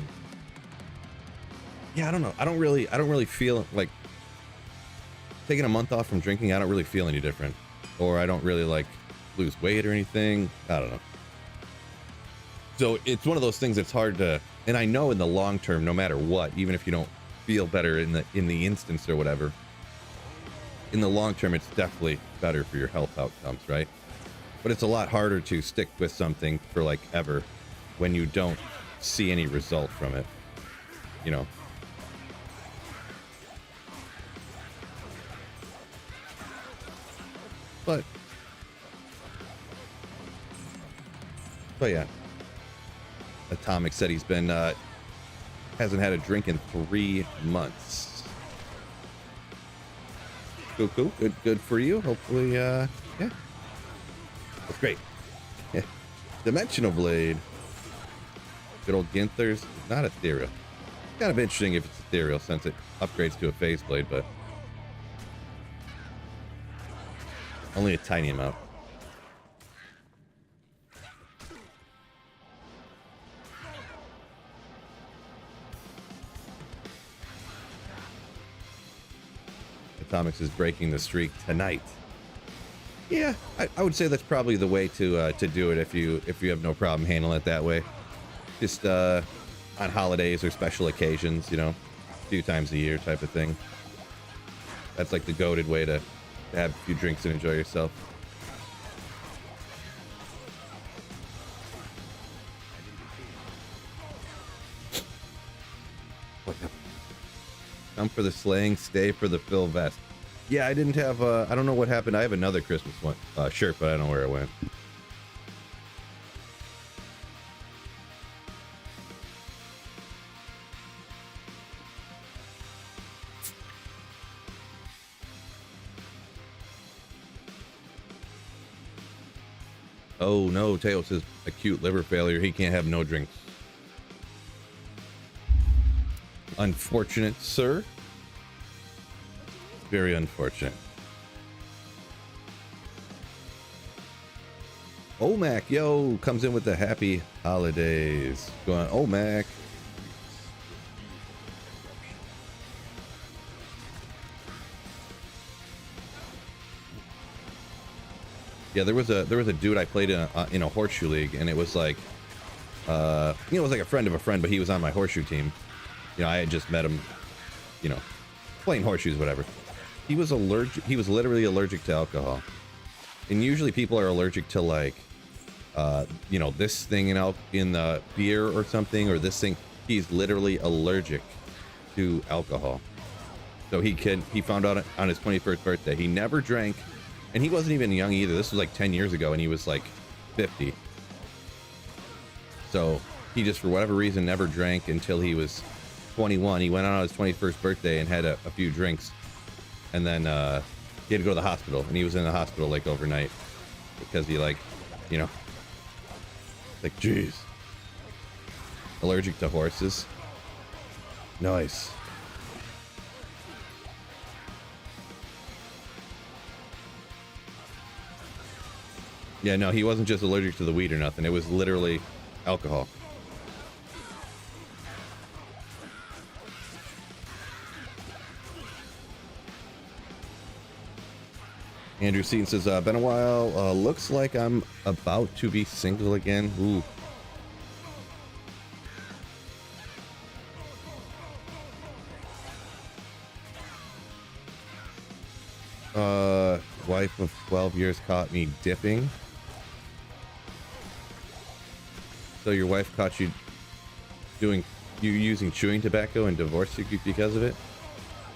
I don't know. I don't really feel like taking a month off from drinking. I don't really feel any different, or I don't really like lose weight or anything. I don't know. So it's one of those things that's hard to, and I know in the long term, no matter what, even if you don't feel better in the instance or whatever, in the long term, it's definitely better for your health outcomes, right? But it's a lot harder to stick with something for like ever when you don't see any result from it, you know? But yeah. Atomic said he's been, hasn't had a drink in 3 months. Cool. Good for you. Hopefully, yeah. That's great. Yeah. Dimensional Blade. Good old Ginther's. Not ethereal. Kind of interesting if it's ethereal since it upgrades to a phase blade, but only a tiny amount. Atomics is breaking the streak tonight. Yeah, I would say that's probably the way to do it if you have no problem handling it that way. Just on holidays or special occasions, you know, a few times a year type of thing. That's like the goated way to have a few drinks and enjoy yourself. Come for the slaying, stay for the fill vest. Yeah, I didn't have, I don't know what happened. I have another Christmas one, shirt, but I don't know where it went. Oh no, Tails says acute liver failure. He can't have no drinks. Unfortunate, sir. Very unfortunate. Omac, yo, comes in with the happy holidays. Going, Omac. Yeah, there was a dude I played in a horseshoe league, and it was like, it was like a friend of a friend, but he was on my horseshoe team. You know, I had just met him, you know, playing horseshoes, whatever. He was allergic. He was literally allergic to alcohol, and usually people are allergic to like, you know, this thing in the beer or something, or this thing. He's literally allergic to alcohol. So he found out on his 21st birthday. He never drank. And he wasn't even young either. This was like 10 years ago, and he was like 50. So he just, for whatever reason, never drank until he was 21. He went out on his 21st birthday and had a few drinks. And then he had to go to the hospital. And he was in the hospital like overnight. Because he like, you know, like, geez. Allergic to horses. Nice. Yeah, no, he wasn't just allergic to the weed or nothing. It was literally alcohol. Andrew Seaton says, been a while. Looks like I'm about to be single again. Ooh. Wife of 12 years caught me dipping. So your wife caught you using chewing tobacco and divorced you because of it?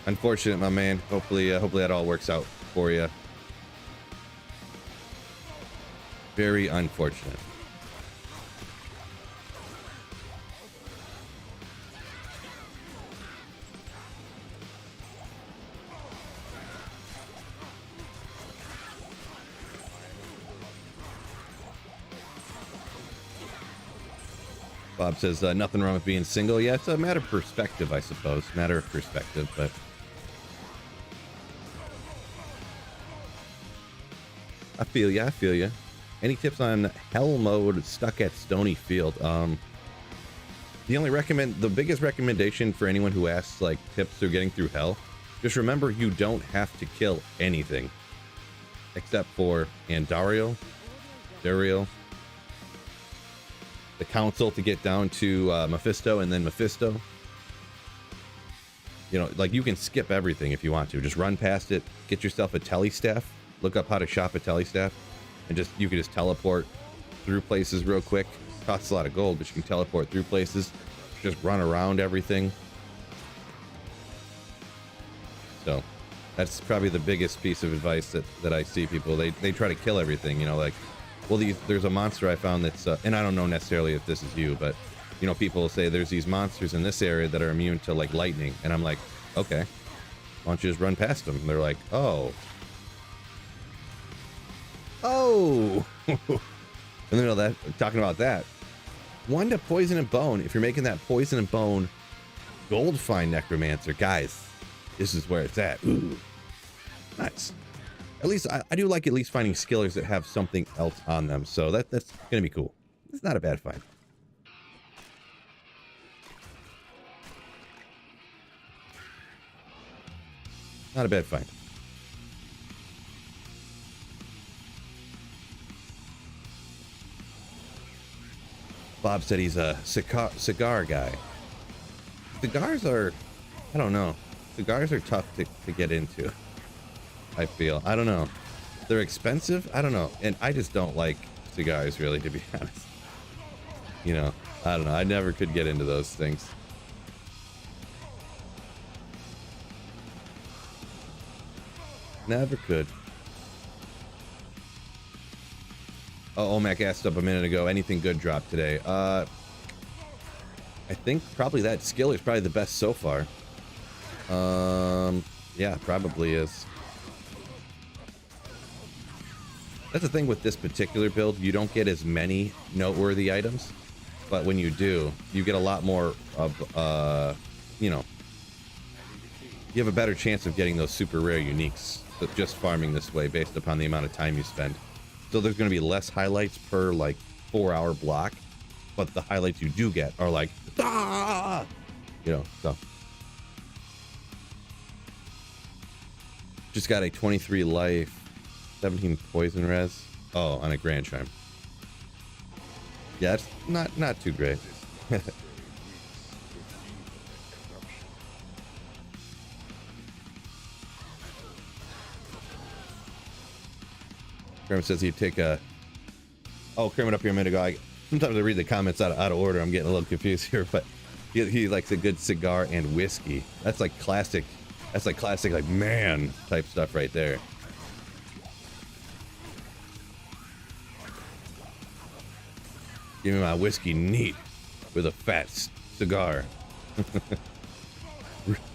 Unfortunate, my man. Hopefully that all works out for you. Very unfortunate. Bob says, nothing wrong with being single. Yeah, it's a matter of perspective, I suppose. Matter of perspective, but... I feel ya, I feel ya. Any tips on hell mode stuck at Stony Field? The biggest recommendation for anyone who asks, like, tips for getting through hell, just remember you don't have to kill anything. Except for Andariel, Dariel, the council to get down to Mephisto, and then Mephisto. You know, like, you can skip everything if you want to. Just run past it, get yourself a telestaff, look up how to shop a telestaff, and you can just teleport through places real quick. Costs a lot of gold, but you can teleport through places. Just run around everything. So that's probably the biggest piece of advice that I see people. They try to kill everything, you know, like, well, there's a monster I found that's, and I don't know necessarily if this is you, but, you know, people say there's these monsters in this area that are immune to, like, lightning. And I'm like, okay, why don't you just run past them? And they're like, oh. And you know that, talking about that. 1 to poison and bone. If you're making that poison and bone gold find necromancer, guys, this is where it's at. Ooh, nice. At least I do like at least finding skillers that have something else on them, so that's gonna be cool. It's not a bad find. Not a bad find. Bob said he's a cigar guy. Cigars are, I don't know. Cigars are tough to get into. I feel. I don't know. They're expensive. I don't know. And I just don't like cigars, really, to be honest. You know, I don't know. I never could get into those things. Never could. Oh, Omac asked up a minute ago, anything good dropped today? I think probably that skill is probably the best so far. Yeah, probably is. That's the thing with this particular build. You don't get as many noteworthy items, but when you do, you get a lot more of, you know, you have a better chance of getting those super rare uniques just farming this way based upon the amount of time you spend. So there's going to be less highlights per like 4-hour block, but the highlights you do get are like, ah! You know, so. Just got a 23 life, 17 poison res. Oh, on a Grand Chime. Yeah, it's not too great. Kermit says he'd take a... Oh, Kermit up here a minute ago. Sometimes I read the comments out of order. I'm getting a little confused here, but he likes a good cigar and whiskey. That's like classic. That's like classic, like man type stuff right there. Give me my whiskey neat with a fat cigar.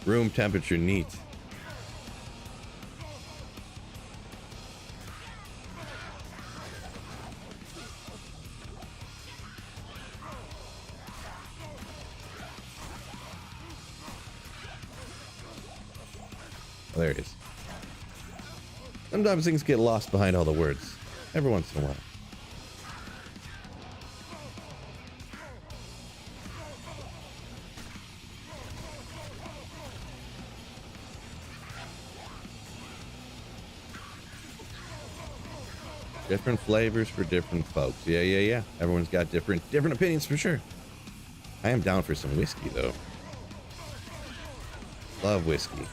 Room temperature neat. Oh, there it is. Sometimes things get lost behind all the words. Every once in a while. Different flavors for different folks. Yeah. Everyone's got different opinions for sure. I am down for some whiskey though. Love whiskey.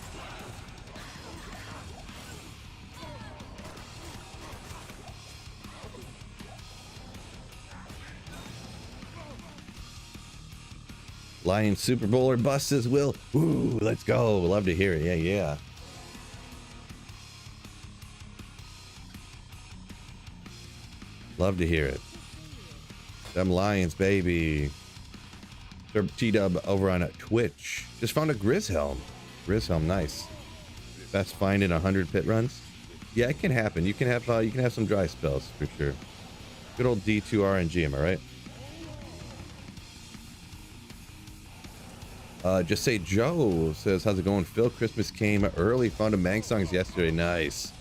Lion Super Bowl or bust, says Will. Ooh, let's go. Love to hear it. Yeah. Love to hear it. Them Lions, baby. T-Dub over on Twitch. Just found a Grizzhelm. Grizzhelm, nice. Best find in 100 pit runs. Yeah, it can happen. You can have some dry spells for sure. Good old D2 RNG, am I right? Just say Joe says, how's it going, Phil? Christmas came early. Found a Mang songs yesterday. Nice.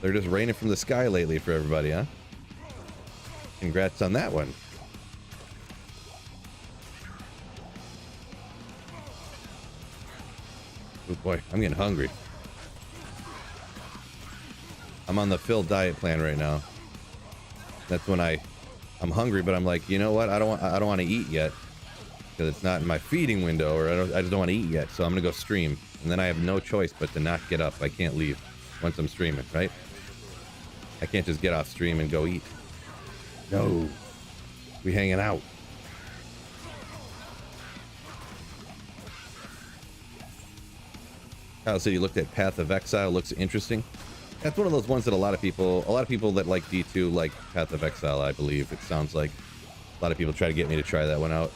They're just raining from the sky lately for everybody, huh? Congrats on that one. Oh boy, I'm getting hungry. I'm on the Phil diet plan right now. That's when I'm hungry, but I'm like, you know what? I don't want to eat yet. Because it's not in my feeding window, or I just don't want to eat yet, so I'm gonna go stream, and then I have no choice but to not get up. I can't leave once I'm streaming, right? I can't just get off stream and go eat. No, we hanging out. Kyle said you looked at Path of Exile. Looks interesting. That's one of those ones that a lot of people that like D2 like Path of Exile. I believe it sounds like a lot of people try to get me to try that one out.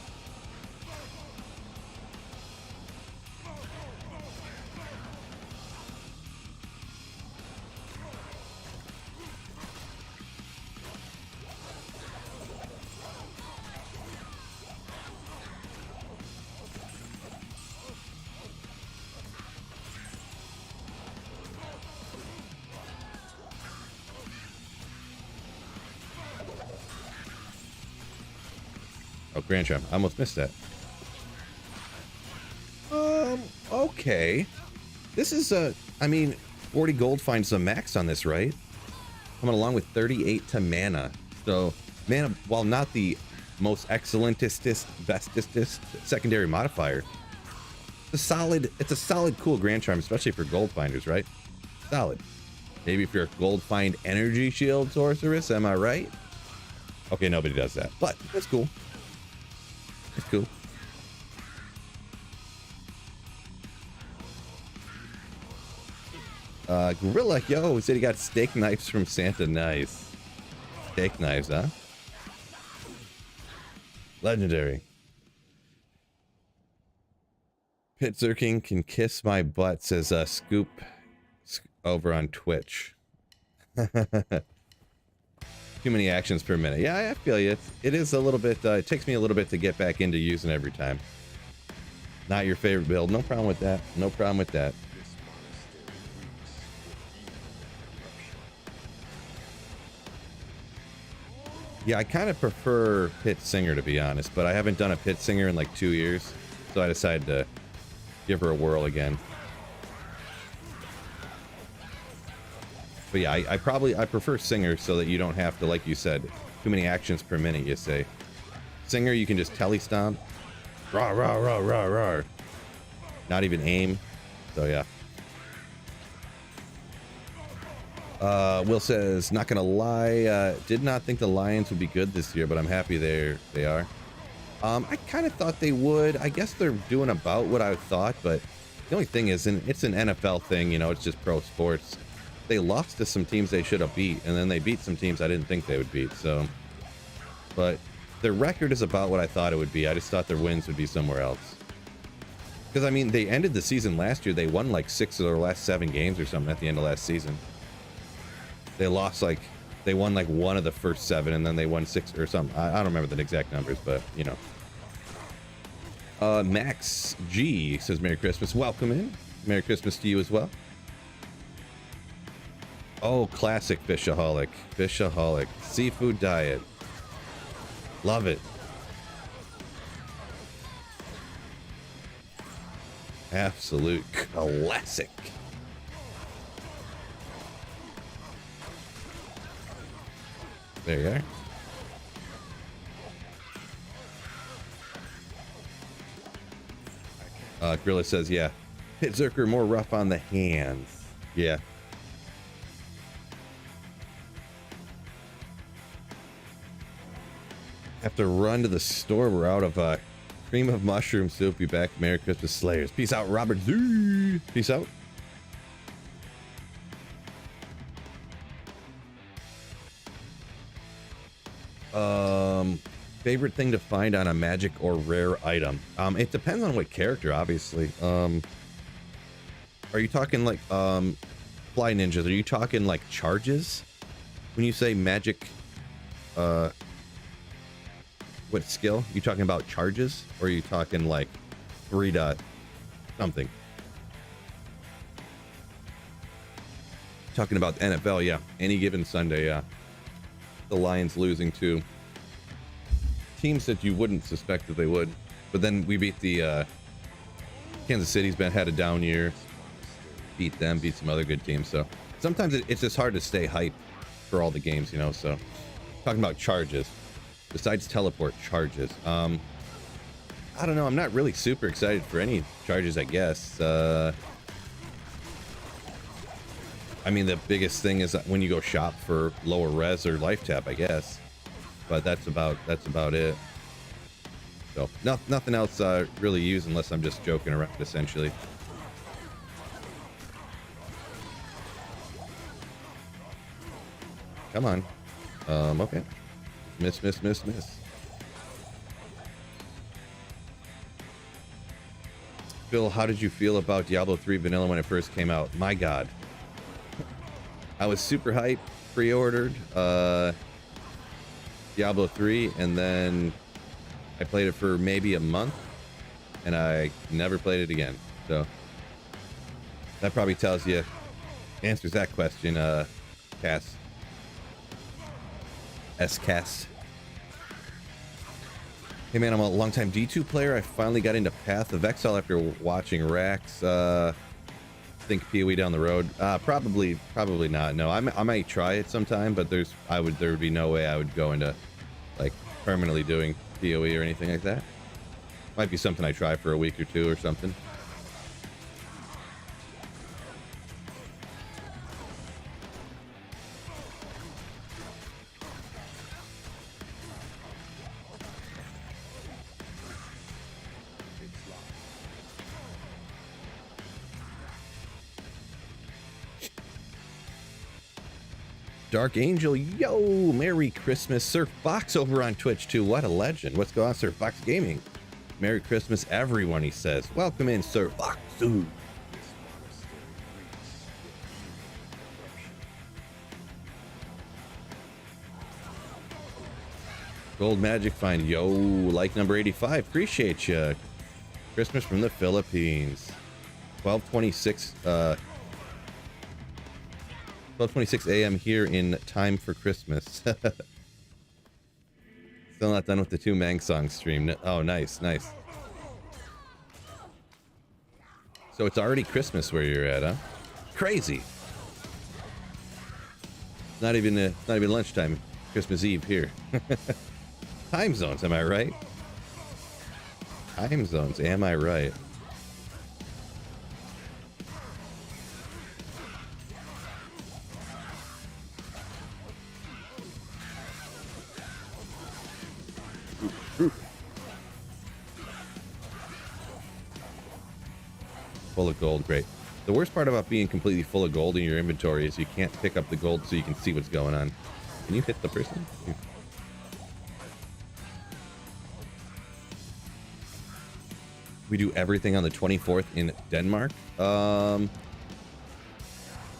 Oh, Grand Champ. I almost missed that. Okay. This is, I mean, 40 gold finds some max on this, right? Coming along with 38 to mana. So, mana, while not the most excellentest, bestest secondary modifier, it's a solid, cool Grand Charm, especially for gold finders, right? Solid. Maybe if you're a gold find energy shield sorceress, am I right? Okay, nobody does that, but that's cool. It's cool. Gorilla, yo, said he got steak knives from Santa. Nice. Steak knives, huh? Legendary. Pit Zerking can kiss my butt, says Scoop over on Twitch. Too many actions per minute. Yeah, I feel you. It is a little bit, it takes me a little bit to get back into using every time. Not your favorite build. No problem with that. No problem with that. Yeah, I kind of prefer Pit Singer, to be honest, but I haven't done a Pit Singer in like 2 years, so I decided to give her a whirl again. But yeah, I prefer Singer so that you don't have to, like you said, too many actions per minute, you say. Singer, you can just telly stomp. Rah, rah, rah, rah, rah. Not even aim. So yeah. Will says, not gonna lie, did not think the Lions would be good this year, but I'm happy they are. I kind of thought they would. I guess they're doing about what I thought, but the only thing is, it's an NFL thing, you know, it's just pro sports. They lost to some teams they should have beat, and then they beat some teams I didn't think they would beat, so. But their record is about what I thought it would be. I just thought their wins would be somewhere else. Because, I mean, they ended the season last year. They won like 6 of their last 7 games or something at the end of last season. They lost like, they won like 1 of the first 7, and then they won 6 or something. I don't remember the exact numbers, but, you know. Max G says, Merry Christmas. Welcome in. Merry Christmas to you as well. Oh, classic Fishaholic. Fishaholic. Seafood diet. Love it. Absolute classic. There you are. Gorilla says, yeah. Pit Zerker more rough on the hands. Yeah. Have to run to the store. We're out of cream of mushroom soup. Be back. Merry Christmas, Slayers. Peace out, Robert Z. Peace out. Favorite thing to find on a magic or rare item? It depends on what character, obviously. Are you talking like fly ninjas? Are you talking like charges? When you say magic, what skill? You talking about charges, or are you talking like 3 dot something? Talking about the NFL, yeah. Any given Sunday, yeah. The Lions losing to teams that you wouldn't suspect that they would, but then we beat the Kansas City's had a down year. Beat them, beat some other good teams. So sometimes it's just hard to stay hype for all the games, you know. So talking about charges. Besides teleport charges, I don't know. I'm not really super excited for any charges, I guess. I mean, the biggest thing is when you go shop for lower res or life tap, I guess. But that's about it. So nothing else really used unless I'm just joking around, essentially. Come on. Okay. Miss. Phil, how did you feel about Diablo 3 Vanilla when it first came out? My God. I was super hyped, pre-ordered Diablo 3, and then I played it for maybe a month, and I never played it again. So that probably tells you, answers that question, Cass. S-Cast. Hey man, I'm a longtime D2 player. I finally got into Path of Exile after watching Rax. Think PoE down the road. Probably not. No, I might try it sometime, but there would be no way I would go into like permanently doing PoE or anything like that. Might be something I try for a week or 2 or something. Dark Angel, yo, Merry Christmas. Surf Fox over on Twitch too. What a legend. What's going on, Surf Fox Gaming? Merry Christmas, everyone, he says. Welcome in, Surf Fox. Ooh. Gold Magic Find, yo, like number 85. Appreciate you. Christmas from the Philippines. 12:26 12:26 a.m. here in time for Christmas. Still not done with the 2 Mang Song stream. Oh, nice, nice. So it's already Christmas where you're at, huh? Crazy. Not even lunchtime. Christmas Eve here. Time zones, am I right? Time zones, am I right? Full of gold, great. The worst part about being completely full of gold in your inventory is you can't pick up the gold so you can see what's going on. Can you hit the person? We do everything on the 24th in Denmark. So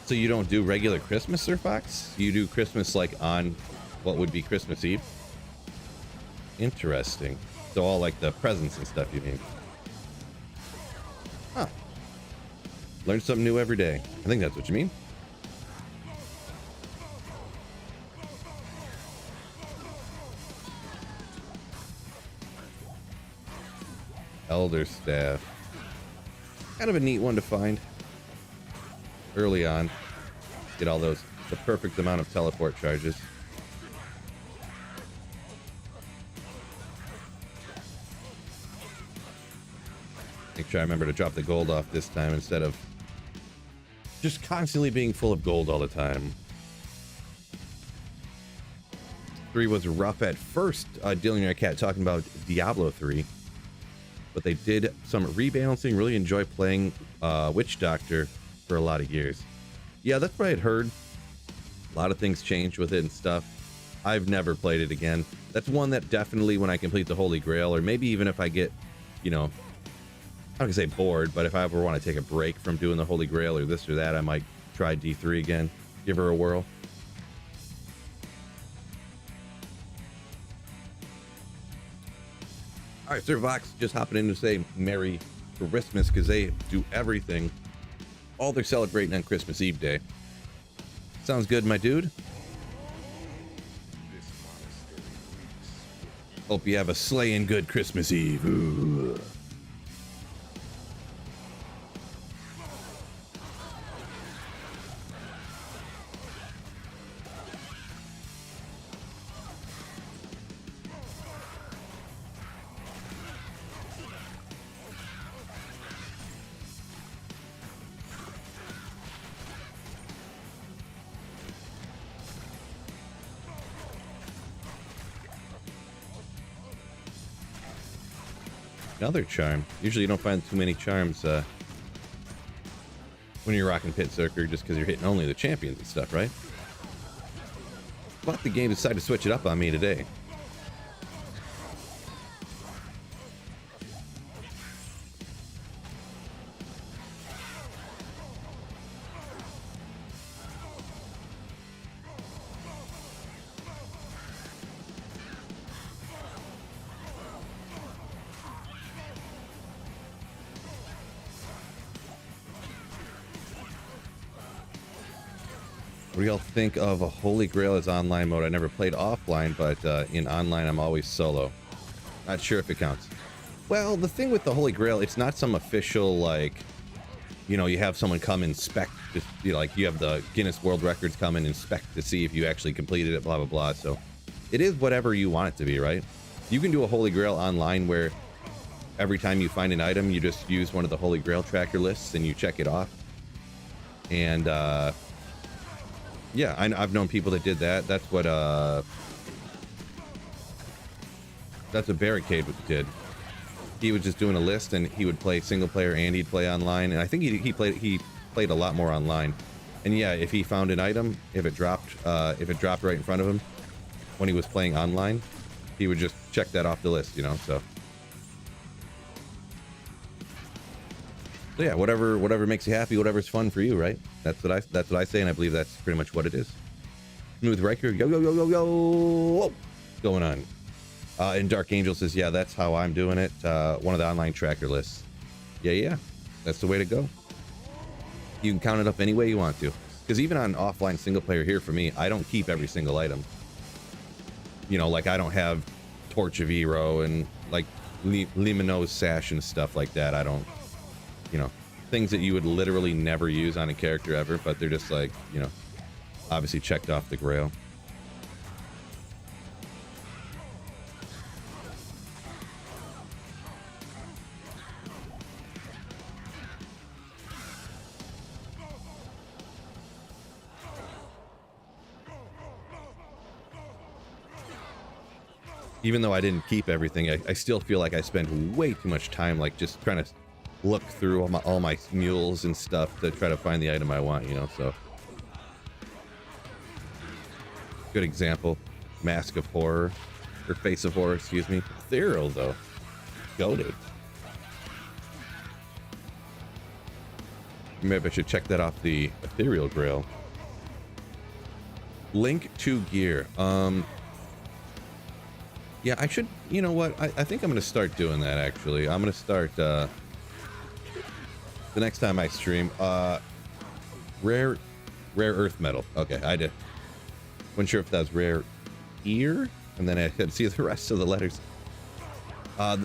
you don't do regular Christmas, Sir Fox? You do Christmas like on what would be Christmas Eve? Interesting. So all like the presents and stuff, you mean? Huh. Learn something new every day. I think that's what you mean. Elder Staff. Kind of a neat one to find early on. Get all those, the perfect amount of teleport charges. Make sure I remember to drop the gold off this time instead of just constantly being full of gold all the time. 3 was rough at first. Dylan and Cat talking about Diablo 3. But they did some rebalancing. Really enjoy playing Witch Doctor for a lot of years. Yeah, that's what I had heard. A lot of things changed with it and stuff. I've never played it again. That's one that definitely, when I complete the Holy Grail, or maybe even if I get, you know, I'm not gonna say bored, but if I ever want to take a break from doing the Holy Grail or this or that, I might try D3 again, give her a whirl. All right, Sir Vox just hopping in to say Merry Christmas because they do everything. All they're celebrating on Christmas Eve day. Sounds good, my dude. Hope you have a slaying good Christmas Eve. Ooh. Another charm. Usually you don't find too many charms when you're rocking Pit Circuit just because you're hitting only the champions and stuff, right? But the game decided to switch it up on me today. What do y'all think of a Holy Grail as online mode? I never played offline, but in online I'm always solo. Not sure if it counts. Well, the thing with the Holy Grail, it's not some official, like, you know, you have someone come inspect, just, you know, like you have the Guinness World Records come and inspect to see if you actually completed it, blah, blah, blah. So it is whatever you want it to be, right? You can do a Holy Grail online where every time you find an item, you just use one of the Holy Grail tracker lists and you check it off. And, yeah, I've known people that did that. That's what Barricade did. He was just doing a list, and he would play single player and he'd play online. And I think he played a lot more online. And yeah, if he found an item, if it dropped right in front of him when he was playing online, he would just check that off the list, you know. So yeah, whatever makes you happy, whatever's fun for you, right? That's what I say, and I believe that's pretty much what it is. Smooth Riker, yo yo yo yo yo, whoa, going on. And Dark Angel says, yeah, that's how I'm doing it. One of the online tracker lists. Yeah, that's the way to go. You can count it up any way you want to. Because even on offline single player here for me, I don't keep every single item. You know, like I don't have Torch of Hero and like Limino's Sash and stuff like that. I don't, you know, things that you would literally never use on a character ever, but they're just like, you know, obviously checked off the Grail. Even though I didn't keep everything, I still feel like I spend way too much time like just trying to look through all my mules and stuff to try to find the item I want, you know. So good example, Mask of Horror, or Face of Horror, excuse me. Ethereal though, goated. Maybe I should check that off the Ethereal Grail. Link to gear. Yeah, I should, you know what, I think I'm going to start doing that, actually. I'm going to start, the next time I stream, rare earth metal. Okay, I did. Wasn't sure if that was rare ear, and then I could see the rest of the letters. A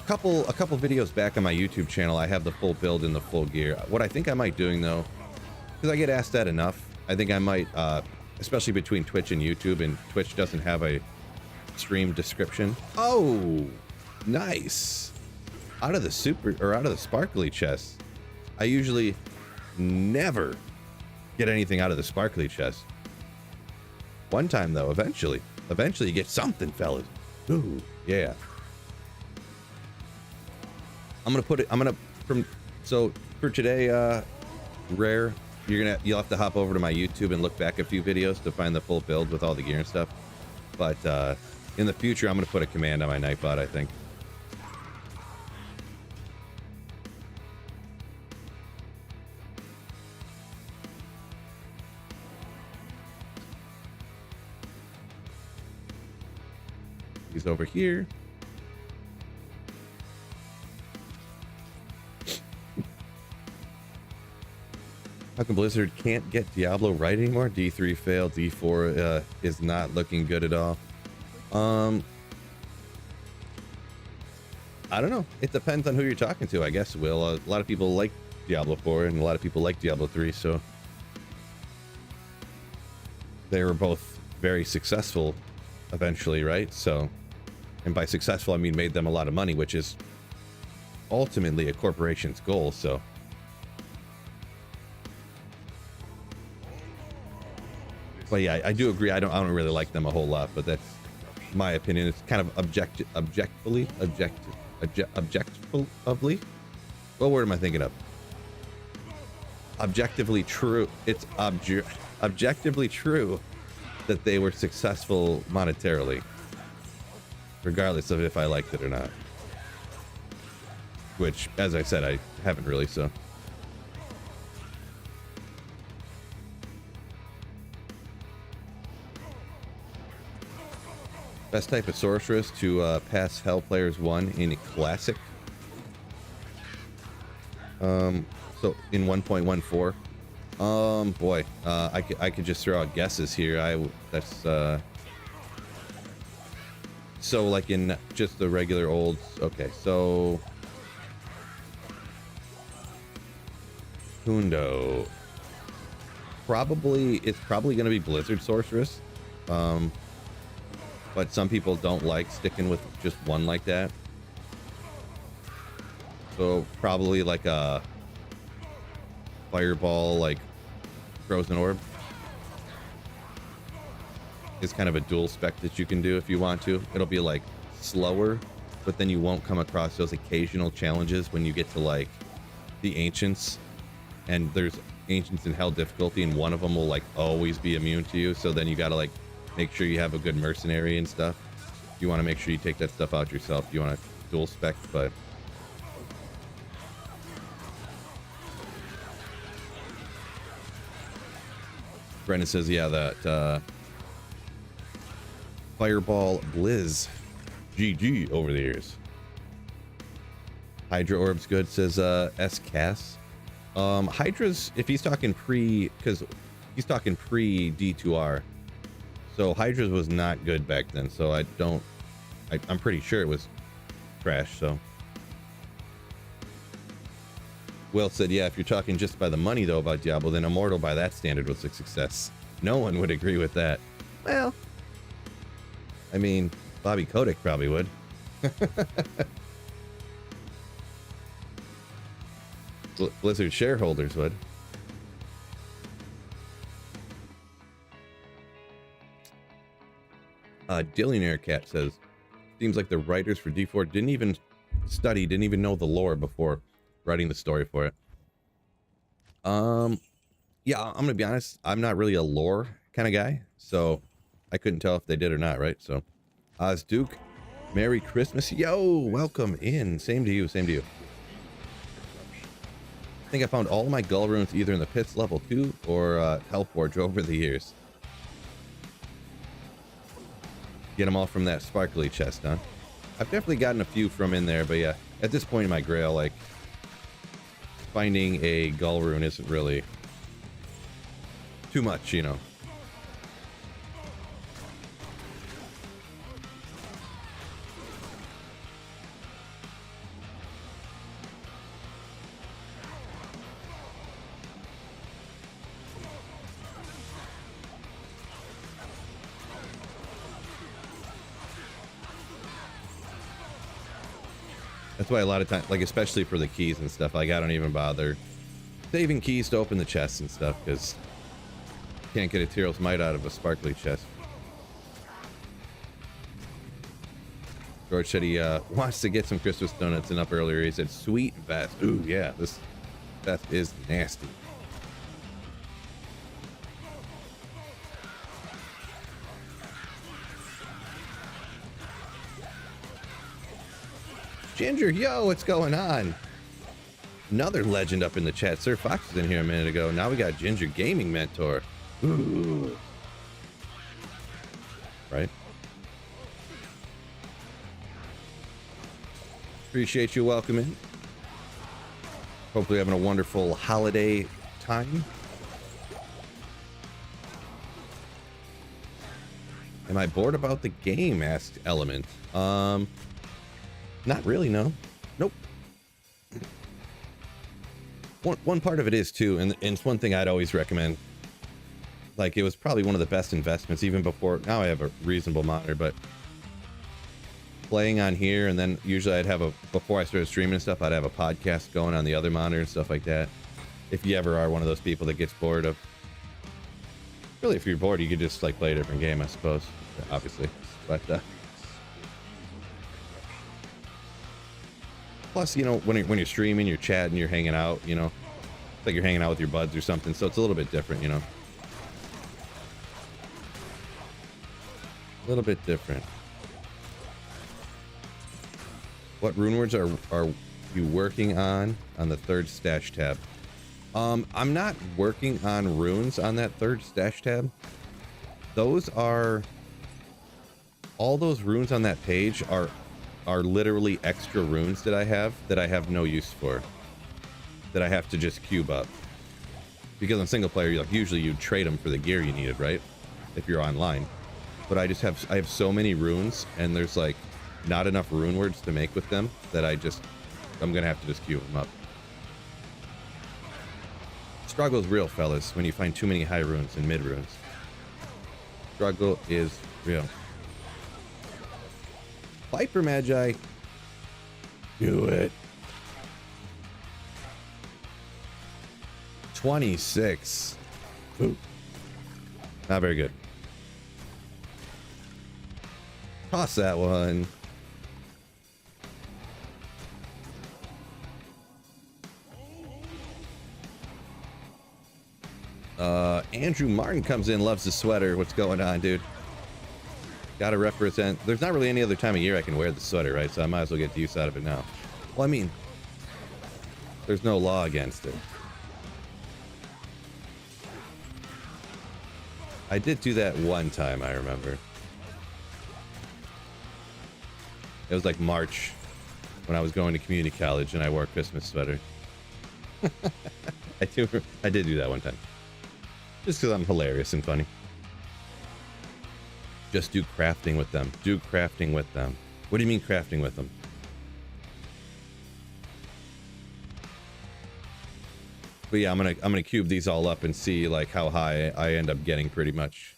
couple videos back on my YouTube channel, I have the full build and the full gear. What I think I might doing, though, because I get asked that enough, I think I might, especially between Twitch and YouTube, and Twitch doesn't have a stream description. Oh, nice. Out of the sparkly chest. I usually never get anything out of the sparkly chest. One time though, eventually you get something, fellas. Ooh, yeah. So for today, rare, you'll have to hop over to my YouTube and look back a few videos to find the full build with all the gear and stuff. But in the future, I'm going to put a command on my Nightbot, I think. He's over here. How come Blizzard can't get Diablo right anymore? D3 failed, D4 is not looking good at all. I don't know. It depends on who you're talking to, I guess, Will. A lot of people like Diablo 4 and a lot of people like Diablo 3, so they were both very successful eventually, right? So, and by successful, I mean made them a lot of money, which is ultimately a corporation's goal, so. But yeah, I do agree. I don't really like them a whole lot, but that's my opinion. It's kind of objectively. What word am I thinking of? Objectively true. It's objectively true that they were successful monetarily, regardless of if I liked it or not. Which, as I said, I haven't really, so. Best type of sorceress to pass Hell Players 1 in Classic. So in 1.14. Boy, I could just throw out guesses here. So like in just the regular olds. Okay, so Hundo. It's probably going to be Blizzard Sorceress. But some people don't like sticking with just one like that. So probably like a Fireball, like Frozen Orb is kind of a dual spec that you can do if you want to. It'll be like slower, but then you won't come across those occasional challenges when you get to like the Ancients and there's Ancients in Hell difficulty, and one of them will like always be immune to you. So then you gotta like make sure you have a good mercenary and stuff. You want to make sure you take that stuff out yourself. You want to dual spec, but Brendan says, yeah, that Fireball Blizz GG over the years. Hydra Orb's good, says S-Cass. Hydra's, if he's talking because he's talking pre D2R. So Hydra's was not good back then, so I'm pretty sure it was trash, so. Will said, yeah, if you're talking just by the money, though, about Diablo, then Immortal by that standard was a success. No one would agree with that. Well, I mean, Bobby Kotick probably would. Blizzard shareholders would. Dillionaire Cat says, seems like the writers for D4 didn't even know the lore before writing the story for it. Yeah, I'm gonna be honest, I'm not really a lore kind of guy, so I couldn't tell if they did or not, right? So Oz Duke, Merry Christmas. Yo, welcome in. Same to you, same to you. I think I found all my Gull runes either in the Pits level 2 or Hellforge over the years. Get them all from that sparkly chest, huh? I've definitely gotten a few from in there, but yeah, at this point in my Grail, like, finding a Gull rune isn't really too much, you know. That's why a lot of times, like especially for the keys and stuff, like I don't even bother saving keys to open the chests and stuff because you can't get a Tyrell's Might out of a sparkly chest. George said he wants to get some Christmas donuts, and up earlier he said sweet vest. Ooh yeah, this vest is nasty. Ginger, yo, what's going on? Another legend up in the chat. Sir Fox was in here a minute ago. Now we got Ginger Gaming Mentor. Ooh. Right? Appreciate you welcoming. Hopefully having a wonderful holiday time. Am I bored about the game? Asked Element. Not really, no. Nope. One part of it is too, and it's one thing I'd always recommend. Like, it was probably one of the best investments even before. Now I have a reasonable monitor, but playing on here, and then usually I'd have before I started streaming and stuff, I'd have a podcast going on the other monitor and stuff like that. If you ever are one of those people that gets bored of, really, if you're bored, you could just like play a different game, I suppose, obviously. But plus, you know, when you're streaming, you're chatting, you're hanging out, you know, it's like you're hanging out with your buds or something. So it's a little bit different, you know. A little bit different. What rune words are you working on the third stash tab? I'm not working on runes on that third stash tab. Those are, all those runes on that page are literally extra runes that I have no use for, that I have to just cube up. Because on single player, like usually you trade them for the gear you needed, right? If you're online. But I have so many runes, and there's like not enough rune words to make with them that I'm gonna have to just cube them up. Struggle is real, fellas, when you find too many high runes and mid runes. Struggle is real. Viper Magi. Do it. 26. Ooh. Not very good. Toss that one. Andrew Martin comes in, loves the sweater. What's going on, dude? Gotta represent. There's not really any other time of year I can wear the sweater, right? So I might as well get the use out of it now. Well, I mean, there's no law against it. I did do that one time, I remember. It was like March when I was going to community college and I wore a Christmas sweater. I did do that one time. Just because I'm hilarious and funny. Just do crafting with them. Do crafting with them. What do you mean crafting with them? But yeah, I'm gonna cube these all up and see like how high I end up getting pretty much.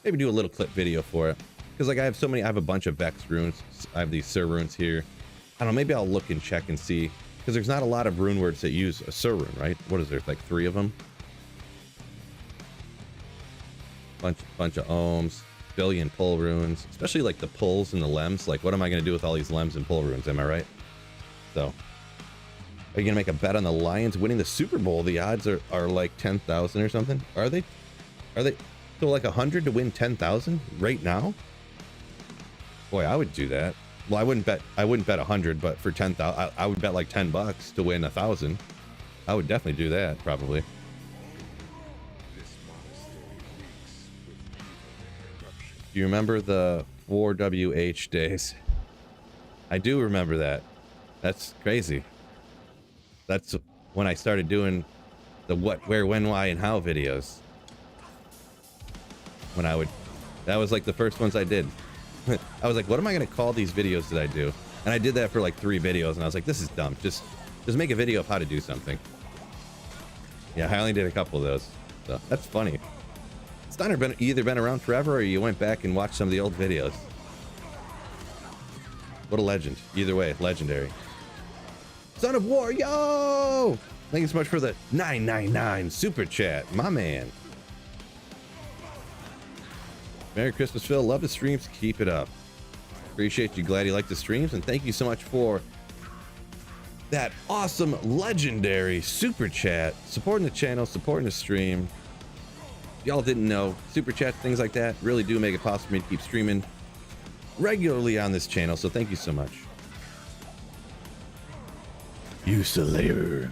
Maybe do a little clip video for it. Because like I have a bunch of Vex runes. I have these Sir runes here. I don't know, maybe I'll look and check and see. Because there's not a lot of rune words that use a Sir rune, right? What is there, like 3 of them? Bunch of ohms, billion pull runes, especially like the pulls and the lems. Like what am I gonna do with all these lems and pull runes, am I right? So, are you gonna make a bet on the Lions winning the Super Bowl? The odds are like 10,000 or something. Are they so like 100 to win 10,000 right now? Boy, I would do that. Well, I wouldn't bet 100, but for 10,000, I would bet like $10 to win 1,000. I would definitely do that, probably. Do you remember the 4WH days? I do remember that. That's crazy. That's when I started doing the what, where, when, why, and how videos. That was like the first ones I did. I was like, what am I going to call these videos that I do? And I did that for like 3 videos, and I was like, this is dumb. Just make a video of how to do something. Yeah, I only did a couple of those. So that's funny. Sunder either been around forever or you went back and watched some of the old videos. What a legend. Either way, legendary. Son of War, yo! Thank you so much for the 999 super chat, my man. Merry Christmas, Phil. Love the streams. Keep it up. Appreciate you. Glad you like the streams. And thank you so much for that awesome, legendary super chat. Supporting the channel, supporting the stream. Y'all didn't know, super chats, things like that really do make it possible for me to keep streaming regularly on this channel. So thank you so much. You slayer.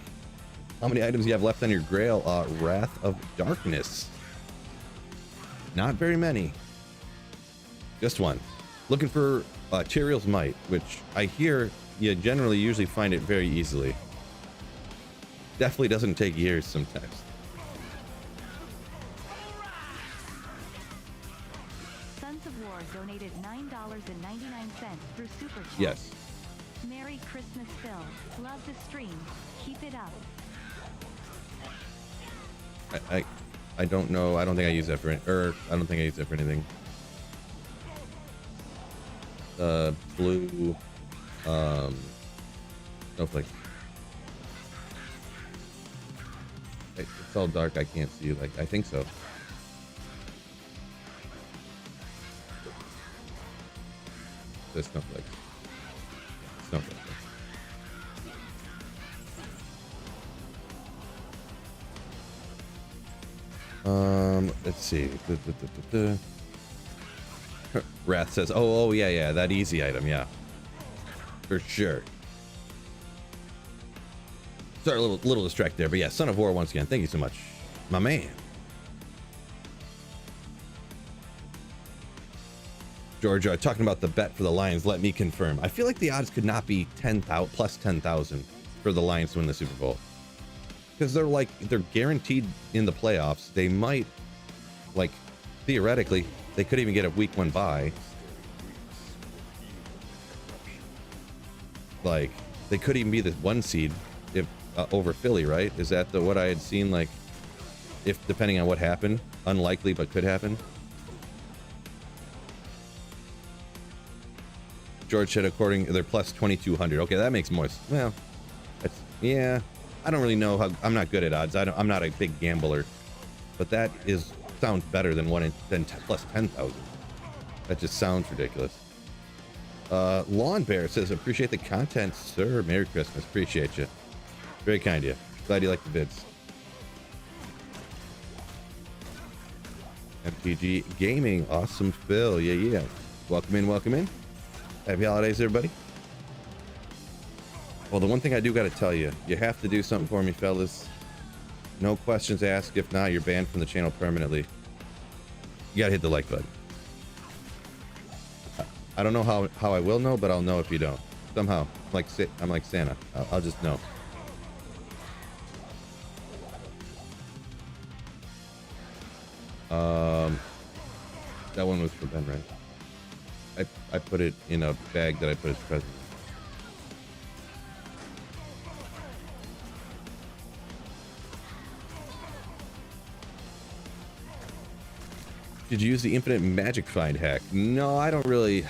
How many items do you have left on your Grail? Wrath of Darkness. Not very many. Just one. Looking for Tyrael's Might, which I hear you generally usually find it very easily. Definitely doesn't take years sometimes. Sons of War donated $9.99 through Super Chat. Yes. Merry Christmas, Phil. Love the stream. Keep it up. I don't know. I don't think I use that for I don't think I use that for anything. Blue snowflake. It's all dark. I can't see. Like, I think so. The snowflake. Snowflake. Let's see. Wrath says, oh yeah, that easy item, yeah, for sure. Sorry, a little distracted there, but yeah, Son of War once again. Thank you so much, my man. Georgia, talking about the bet for the Lions. Let me confirm. I feel like the odds could not be 10,000 plus 10,000 for the Lions to win the Super Bowl, because they're guaranteed in the playoffs. They might, like, theoretically, they could even get a week 1 bye. Like, they could even be the 1 seed if over Philly, right? Is that what I had seen? Like, if depending on what happened, unlikely but could happen. George said, according, they're plus 2,200. Okay, that makes more. Well, that's, yeah. I don't really know how. I'm not good at odds. I'm not a big gambler, but that sounds better than plus 10,000. That just sounds ridiculous. Lawn Bear says, appreciate the content, sir. Merry Christmas. Appreciate you. Very kind of you. Glad you like the vids. MTG Gaming, awesome Phil, yeah. Welcome in, welcome in. Happy holidays, everybody. Well, the one thing I do got to tell you, you have to do something for me, fellas. No questions asked. If not, you're banned from the channel permanently. You gotta hit the like button. I don't know how I will know, but I'll know if you don't. Somehow, I'm like Santa. I'll just know. That one was for Ben, right? I put it in a bag that I put as present. Did you use the infinite magic find hack? No, I don't really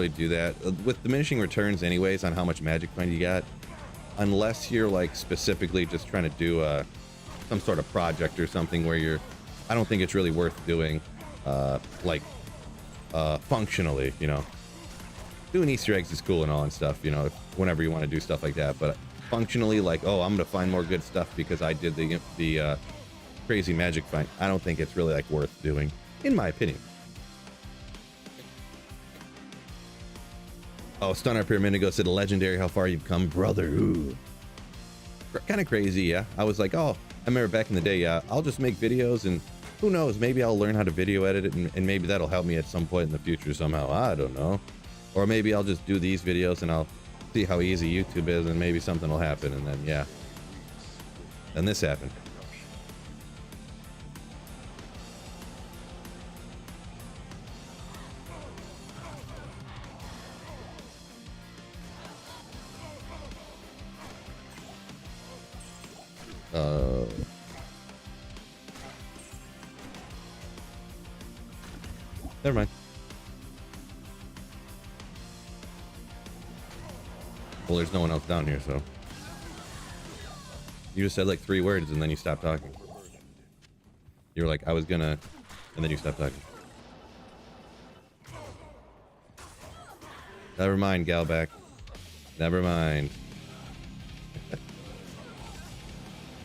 do that. With diminishing returns anyways on how much magic find you got, unless you're like specifically just trying to do some sort of project or something where I don't think it's really worth doing functionally, you know. Doing Easter eggs is cool and all and stuff, you know, whenever you want to do stuff like that, but functionally, like, oh, I'm gonna find more good stuff because I did the crazy magic find, I don't think it's really like worth doing, in my opinion. Oh, Stunner Pyramidigo said, legendary, how far you've come, brother. Ooh. Kind of crazy, yeah. I was like, oh, I remember back in the day, yeah, I'll just make videos and who knows, maybe I'll learn how to video edit it and maybe that'll help me at some point in the future somehow. I don't know. Or maybe I'll just do these videos and I'll see how easy YouTube is and maybe something will happen, and then, yeah. Then this happened. Never mind. Well, there's no one else down here, so. You just said like 3 words and then you stopped talking. You were like, I was gonna, and then you stopped talking. Never mind, Galback. Never mind.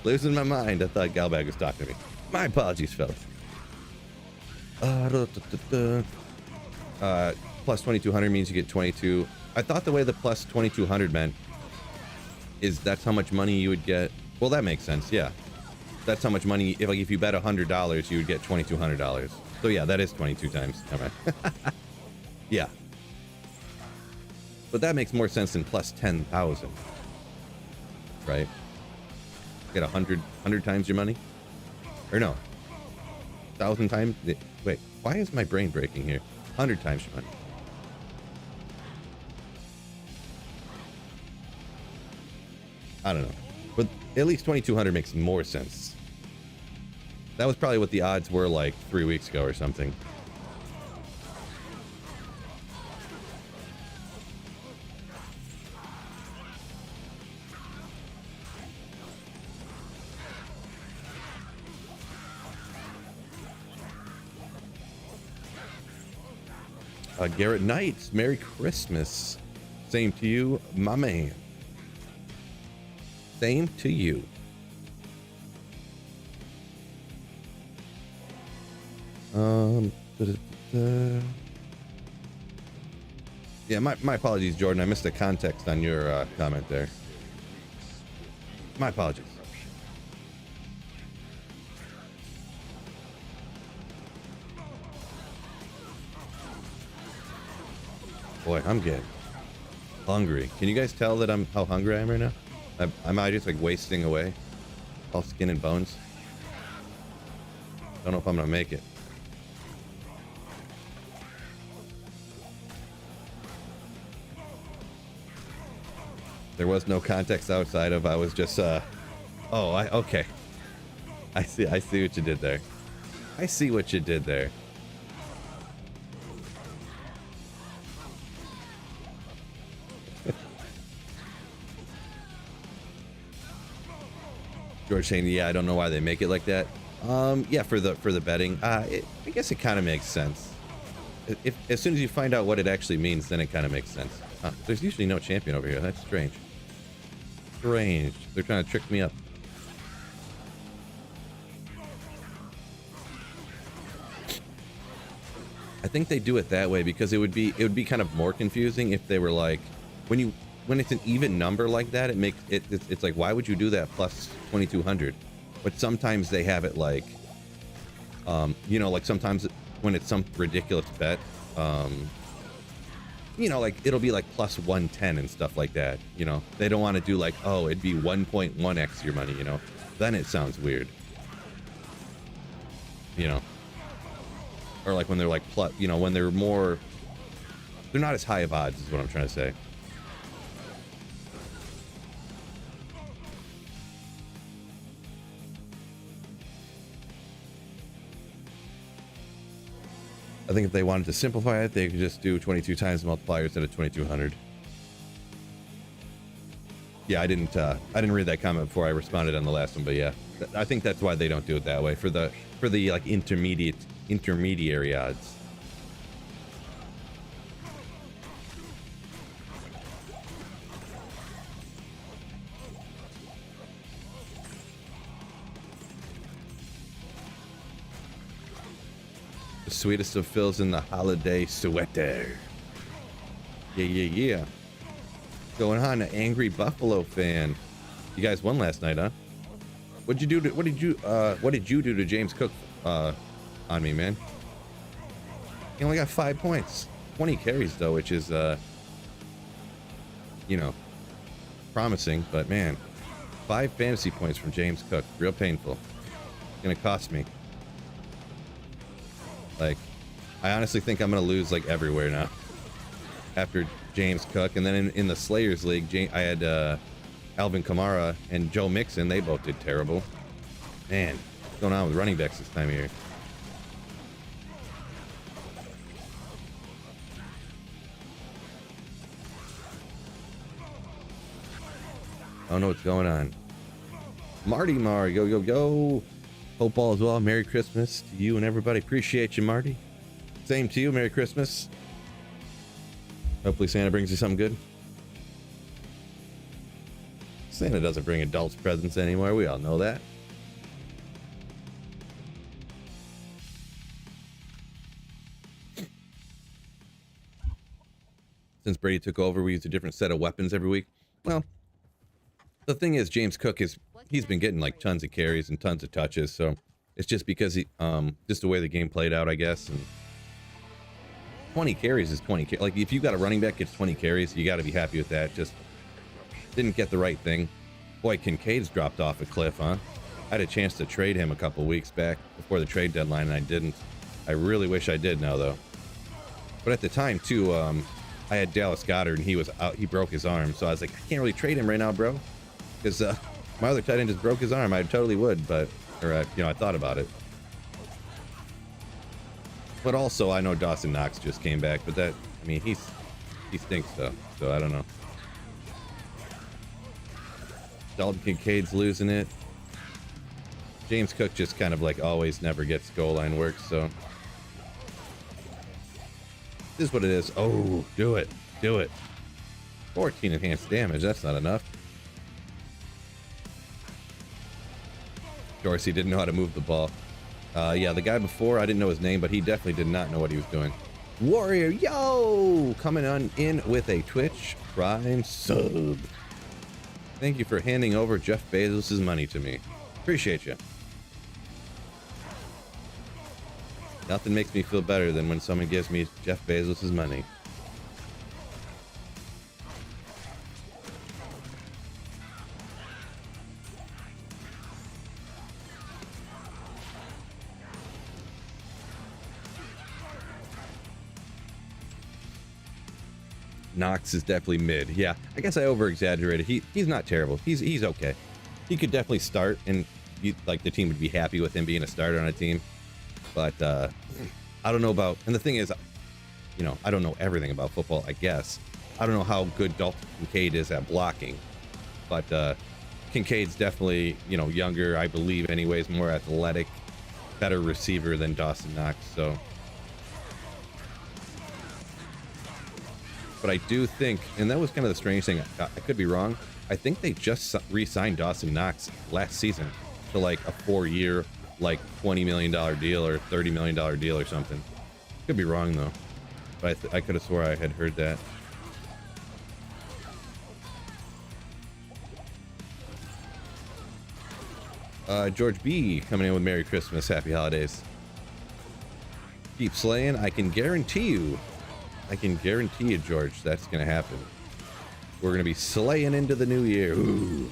Losing my mind. I thought Galbag was talking to me. My apologies, fellas. Plus 2200 means you get 22. I thought the way the plus 2200 meant is that's how much money you would get. Well, that makes sense. Yeah, that's how much money. If you bet $100, you would get $2200. So yeah, that is 22 times. All right. Yeah, but that makes more sense than plus 10,000, right? Get 100 times your money, or no, 1,000 times. Wait, why is my brain breaking here? 100 times your money. I don't know, but at least 2200 makes more sense. That was probably what the odds were like 3 weeks ago or something. Garrett Knight, Merry Christmas. Same to you, my man. Same to you. Yeah, my apologies, Jordan. I missed the context on your comment there. My apologies. Boy, I'm getting hungry. Can you guys tell that how hungry I am right now? Am I just like wasting away? All skin and bones? Don't know if I'm gonna make it. There was no context outside of I was just okay. I see what you did there. I see what you did there. George saying, yeah, I don't know why they make it like that. Yeah, for the betting, I guess it kind of makes sense. As soon as you find out what it actually means, then it kind of makes sense. There's usually no champion over here. That's strange. Strange. They're trying to trick me up. I think they do it that way because it would be kind of more confusing if they were like, when it's an even number like that, it makes it's like, why would you do that plus 2200? But sometimes they have it like, you know, like sometimes when it's some ridiculous bet, you know, like it'll be like plus 110 and stuff like that. You know, they don't want to do like, oh, it'd be 1.1x your money, you know, then it sounds weird, you know, or like when they're like plus, you know, when they're not as high of odds is what I'm trying to say. I think if they wanted to simplify it, they could just do 22 times the multiplier instead of 2200. Yeah, I didn't read that comment before I responded on the last one, but yeah, I think that's why they don't do it that way for the like intermediary odds. The sweetest of fills in the holiday sweater. Yeah. Going on, an angry Buffalo fan. You guys won last night, huh? What did you do to James Cook on me, man? He only got 5 points. 20 carries though, which is you know, promising, but man, 5 fantasy points from James Cook. Real painful. It's gonna cost me. Like, I honestly think I'm gonna lose like everywhere now after James Cook. And then in the Slayers League, I had Alvin Kamara and Joe Mixon. They both did terrible. Man, what's going on with running backs this time of year? I don't know what's going on. Marty Mar, yo. Hope all is well. Merry Christmas to you and everybody. Appreciate you, Marty. Same to you. Merry Christmas. Hopefully Santa brings you something good. Santa doesn't bring adults presents anymore. We all know that. Since Brady took over, we use a different set of weapons every week. Well, the thing is, James Cook he's been getting like tons of carries and tons of touches, so it's just because he just the way the game played out, I guess. And 20 carries is 20 like if you got a running back gets 20 carries, you got to be happy with that. Just didn't get the right thing. Boy, Kincaid's dropped off a cliff, huh? I had a chance to trade him a couple weeks back before the trade deadline, and I didn't. I really wish I did now, though. But at the time too, I had Dallas Goedert, and he was out. He broke his arm, so I was like, I can't really trade him right now, bro, because my other tight end just broke his arm. I totally would, but you know, I thought about it. But also, I know Dawson Knox just came back, but that, I mean, he stinks though, so I don't know. Dalton Kincaid's losing it. James Cook just kind of like always never gets goal line work, so this is what it is. Oh, do it. 14 enhanced damage, that's not enough. Dorsey didn't know how to move the ball. Yeah, the guy before, I didn't know his name, but he definitely did not know what he was doing. Warrior, yo! Coming on in with a Twitch Prime sub. Thank you for handing over Jeff Bezos' money to me. Appreciate you. Nothing makes me feel better than when someone gives me Jeff Bezos' money. Knox is definitely mid. Yeah, I guess I over-exaggerated. He's not terrible. He's okay. He could definitely start, and like the team would be happy with him being a starter on a team. But I don't know about, and the thing is, you know, I don't know everything about football, I guess. I don't know how good Dalton Kincaid is at blocking, but Kincaid's definitely, you know, younger, I believe anyways, more athletic, better receiver than Dawson Knox, so. But I do think, and that was kind of the strange thing, I could be wrong, I think they just re-signed Dawson Knox last season to like a 4-year, like $20 million deal or $30 million deal or something. Could be wrong though, but I could have swore I had heard that. George B coming in with Merry Christmas, Happy Holidays. Keep slaying. I can guarantee you, George, that's gonna happen. We're gonna be slaying into the new year. Ooh.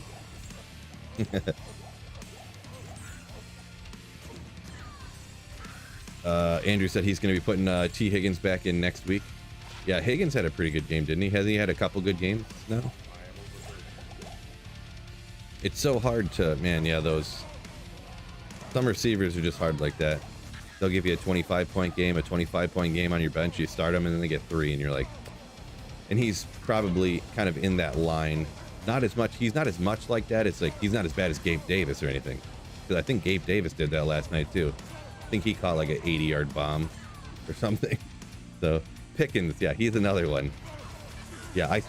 Andrew said he's gonna be putting T. Higgins back in next week. Yeah, Higgins had a pretty good game, didn't he? Has he had a couple good games now? It's so hard to, man, yeah, some receivers are just hard like that. They'll give you a 25-point game, a 25-point game on your bench, you start them, and then they get 3, and you're like... And he's probably kind of in that line. He's not as much like that. It's like, he's not as bad as Gabe Davis or anything. Because I think Gabe Davis did that last night, too. I think he caught like an 80-yard bomb or something. So, Pickens, yeah, he's another one. Yeah,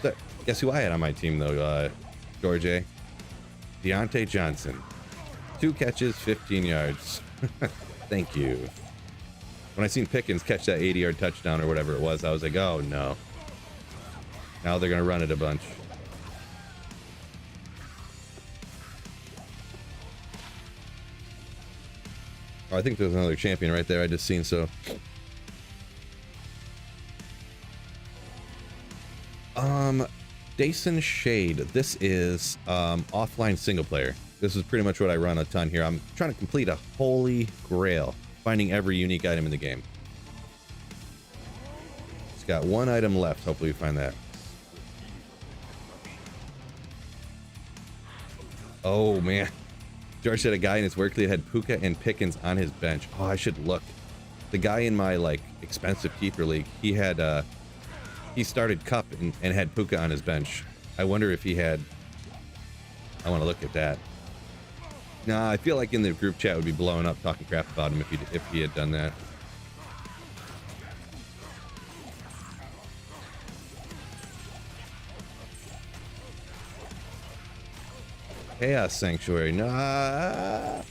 guess who I had on my team, though, George A? Deontay Johnson. 2 catches, 15 yards. Thank you. When I seen Pickens catch that 80-yard touchdown or whatever it was, I was like, oh no. Now they're going to run it a bunch. Oh, I think there's another champion right there I just seen, so. Dason Shade. This is offline single player. This is pretty much what I run a ton here. I'm trying to complete a holy grail, finding every unique item in the game. It's got 1 item left. Hopefully we find that. Oh man, George said a guy in his work league had Puka and Pickens on his bench. Oh, I should look. The guy in my like expensive keeper league, he had he started Cup and had Puka on his bench. I wonder if he had. I want to look at that. Nah, I feel like in the group chat would be blowing up talking crap about him if he had done that. Chaos Sanctuary. Nah.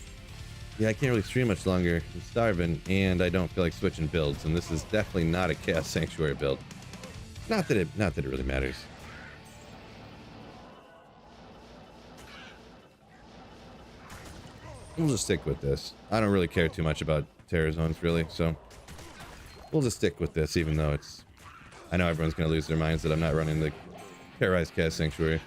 Yeah, I can't really stream much longer. I'm starving, and I don't feel like switching builds. And this is definitely not a Chaos Sanctuary build. Not that it really matters. We'll just stick with this. I don't really care too much about Terror Zones, really, so we'll just stick with this, even though it's... I know everyone's going to lose their minds that I'm not running the Terrorized Chaos Sanctuary.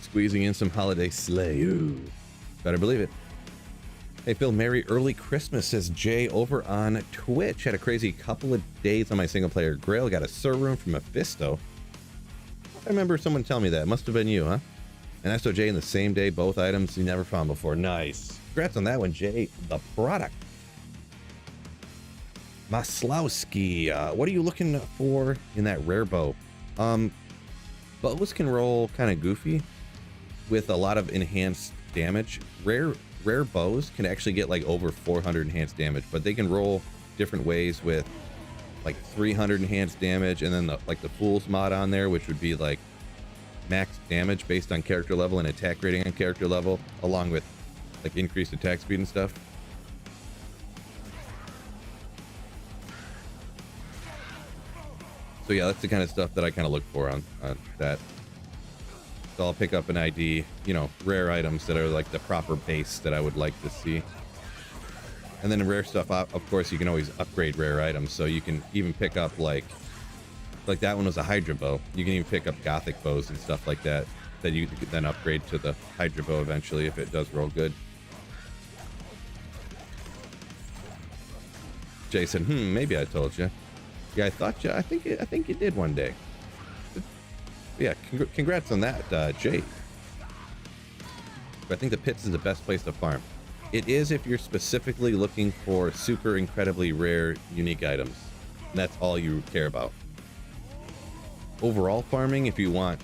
Squeezing in some holiday slay. Ooh, better believe it. Hey Phil, Merry Early Christmas, says Jay over on Twitch. Had a crazy couple of days on my single player Grail. Got a Sir Rune from Mephisto. I remember someone telling me that. Must have been you, huh? And SOJ in the same day, both items you never found before. Nice. Congrats on that one, Jay. The product. Maslowski, what are you looking for in that rare bow? Bows can roll kind of goofy with a lot of enhanced damage. Rare bows can actually get like over 400 enhanced damage, but they can roll different ways with like 300 enhanced damage, and then the Fool's mod on there, which would be like max damage based on character level and attack rating on character level, along with like increased attack speed and stuff. So yeah, that's the kind of stuff that I kind of look for on that. So I'll pick up an ID, you know, rare items that are like the proper base that I would like to see. And then rare stuff, of course, you can always upgrade rare items. So you can even pick up like that one was a Hydra bow. You can even pick up Gothic bows and stuff like that you could then upgrade to the Hydra bow eventually if it does roll good. Jason, maybe I told you. Yeah, I think you did one day. Yeah, congrats on that, Jay. But I think the pits is the best place to farm. It is if you're specifically looking for super incredibly rare unique items. And that's all you care about. overall farming, if you want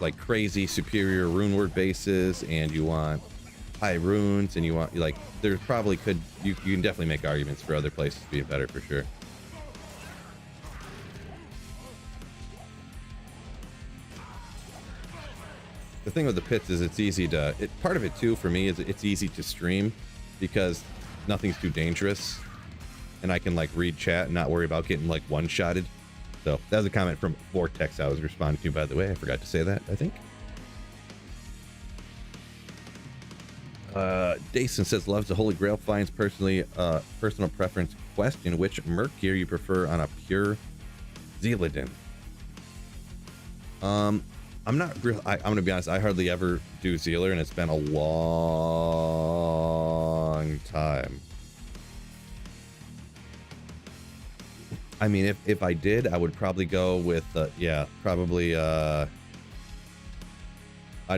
like crazy superior rune word bases and you want high runes and you want like, there probably could, you can definitely make arguments for other places being better for sure. The thing with the pits is it's easy to, part of it too for me is it's easy to stream because nothing's too dangerous and I can like read chat and not worry about getting like one-shotted. So that was a comment from Vortex I was responding to, by the way. I forgot to say that, I think. Dason says, loves the Holy Grail, finds personal preference question, which merc gear you prefer on a pure Zealadin? I'm not real. I'm gonna be honest. I hardly ever do Zealer, and it's been a long time. I mean, if I did, I would probably go with yeah, probably I'd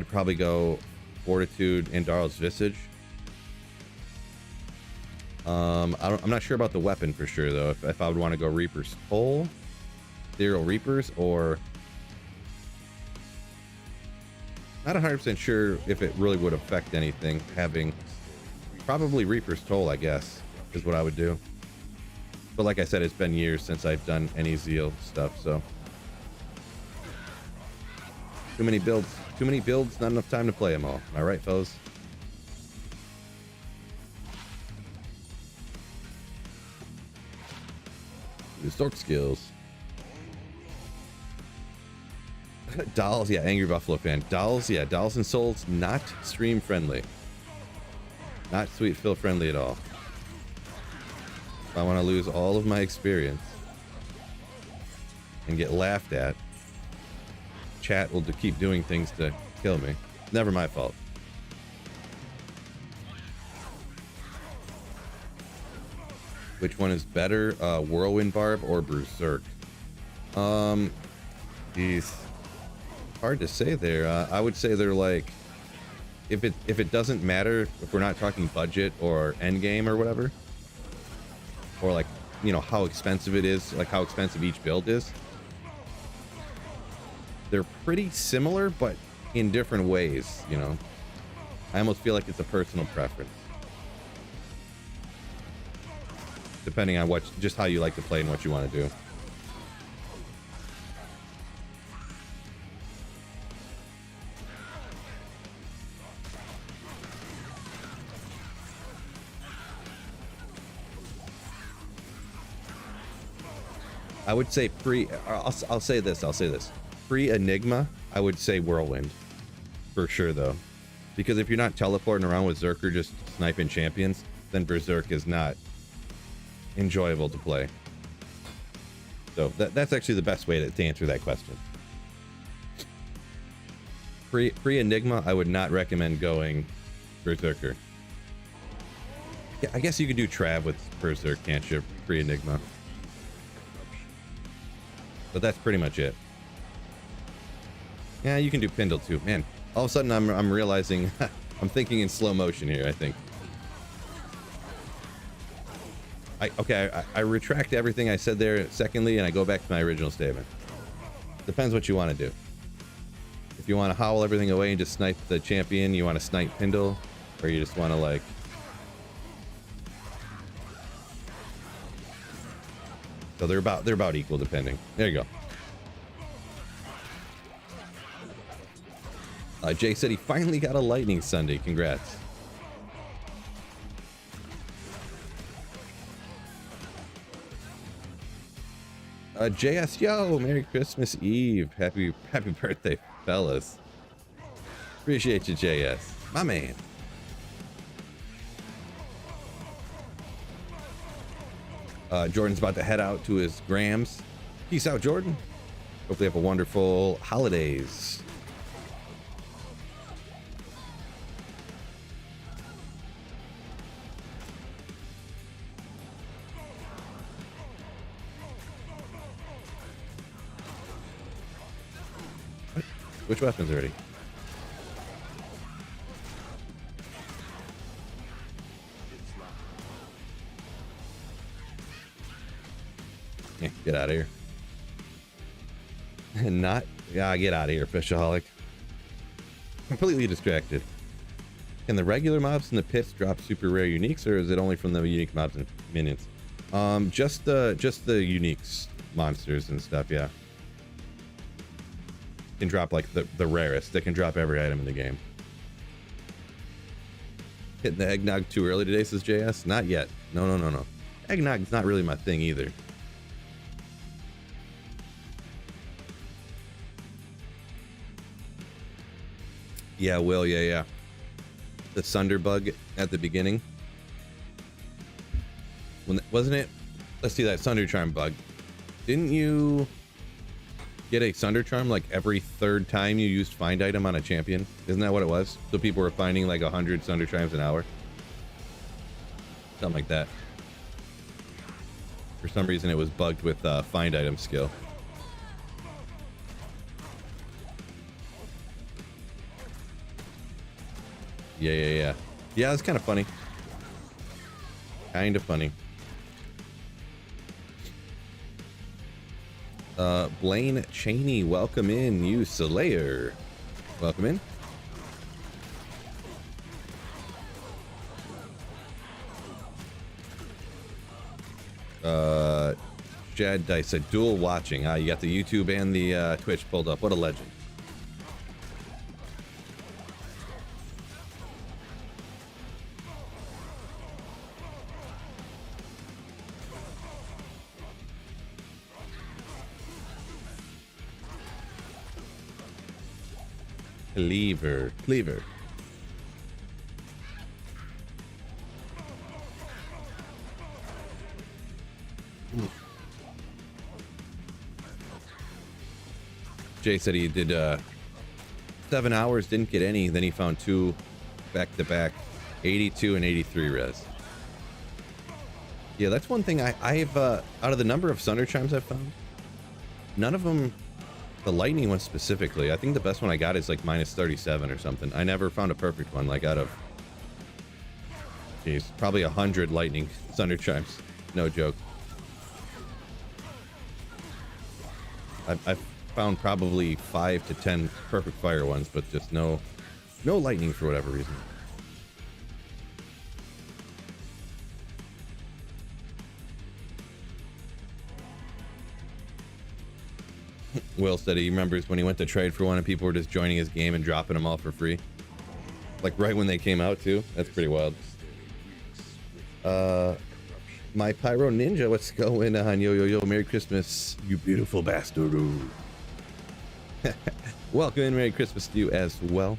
probably go Fortitude and Darl's Visage. I'm not sure about the weapon for sure though. If I would want to go Reaper's Toll, Ethereal Reapers, or not 100% sure if it really would affect anything. Having probably Reaper's Toll, I guess, is what I would do. But like I said, it's been years since I've done any Zeal stuff, so. Too many builds, not enough time to play them all. All right, fellas? The Stork skills. Dolls, yeah, Angry Buffalo fan. Dolls, yeah, Dolls and Souls, not stream friendly. Not Sweet Phil friendly at all. If I want to lose all of my experience and get laughed at, chat will keep doing things to kill me. Never my fault. Which one is better, Whirlwind Barb or Berserk? These hard to say there. I would say they're like, if it doesn't matter, if we're not talking budget or end game or whatever, or like, you know, how expensive it is, like how expensive each build is, they're pretty similar but in different ways, you know. I almost feel like it's a personal preference depending on just how you like to play and what you want to do. I would say I'll say this. Pre-Enigma, I would say Whirlwind. For sure, though. Because if you're not teleporting around with Zerker just sniping champions, then Berserk is not enjoyable to play. So that's actually the best way to answer that question. Pre-Enigma, I would not recommend going Berserker. Yeah, I guess you could do Trav with Berserk, can't you? Pre-Enigma. But that's pretty much it. Yeah, you can do Pindle too. Man, all of a sudden I'm realizing I'm thinking in slow motion here, I think. I retract everything I said there secondly, and I go back to my original statement. Depends what you want to do. If you want to howl everything away and just snipe the champion, you want to snipe Pindle, or you just want to like... So they're about equal depending. There you go. Jay said he finally got a lightning Sunday. Congrats. JS, yo, Merry Christmas Eve. Happy birthday, fellas. Appreciate you, JS. My man. Jordan's about to head out to his Grams. Peace out, Jordan. Hopefully have a wonderful holidays. Which weapons already? Yeah, get out of here. And not, yeah, get out of here, Fishaholic. Completely distracted. Can the regular mobs in the pits drop super rare uniques, or is it only from the unique mobs and minions? Just the uniques monsters and stuff, yeah. Can drop like the rarest. They can drop every item in the game. Hitting the eggnog too early today, says JS. Not yet. No. Eggnog's not really my thing either. Yeah, Will, yeah. The Sunder bug at the beginning. Wasn't it? Let's see that Sunder Charm bug. Didn't you get a Sunder Charm like every third time you used find item on a champion? Isn't that what it was? So people were finding like 100 Sunder Charms an hour. Something like that. For some reason it was bugged with find item skill. Yeah. Yeah, it's kind of funny. Kind of funny. Blaine Cheney, welcome in, you Slayer. Welcome in. Jad Dice said dual watching. You got the YouTube and the Twitch pulled up. What a legend. Cleaver. Jay said he did 7 hours, didn't get any, then he found 2 back to back, 82 and 83 res. Yeah, that's one thing I've out of the number of Sunder Chimes I've found, none of them, the lightning one specifically, I think the best one I got is like minus 37 or something. I never found a perfect one, like out of, geez, probably 100 lightning Sunder Chimes. No joke. I've found probably 5 to 10 perfect fire ones, but just no lightning for whatever reason. Will said he remembers when he went to trade for one and people were just joining his game and dropping them all for free. Like right when they came out too. That's pretty wild. My Pyro Ninja, what's going on? Yo, Merry Christmas, you beautiful bastard. Welcome in, Merry Christmas to you as well.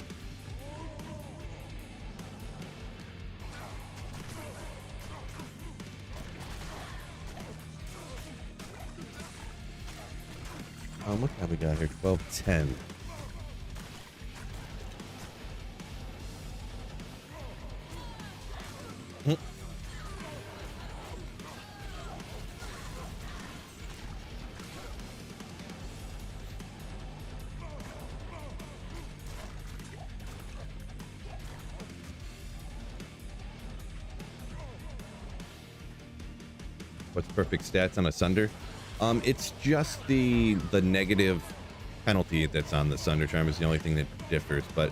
What have we got here? 12:10. What's perfect stats on a Sunder? It's just the negative penalty that's on the Sunder Charm is the only thing that differs, but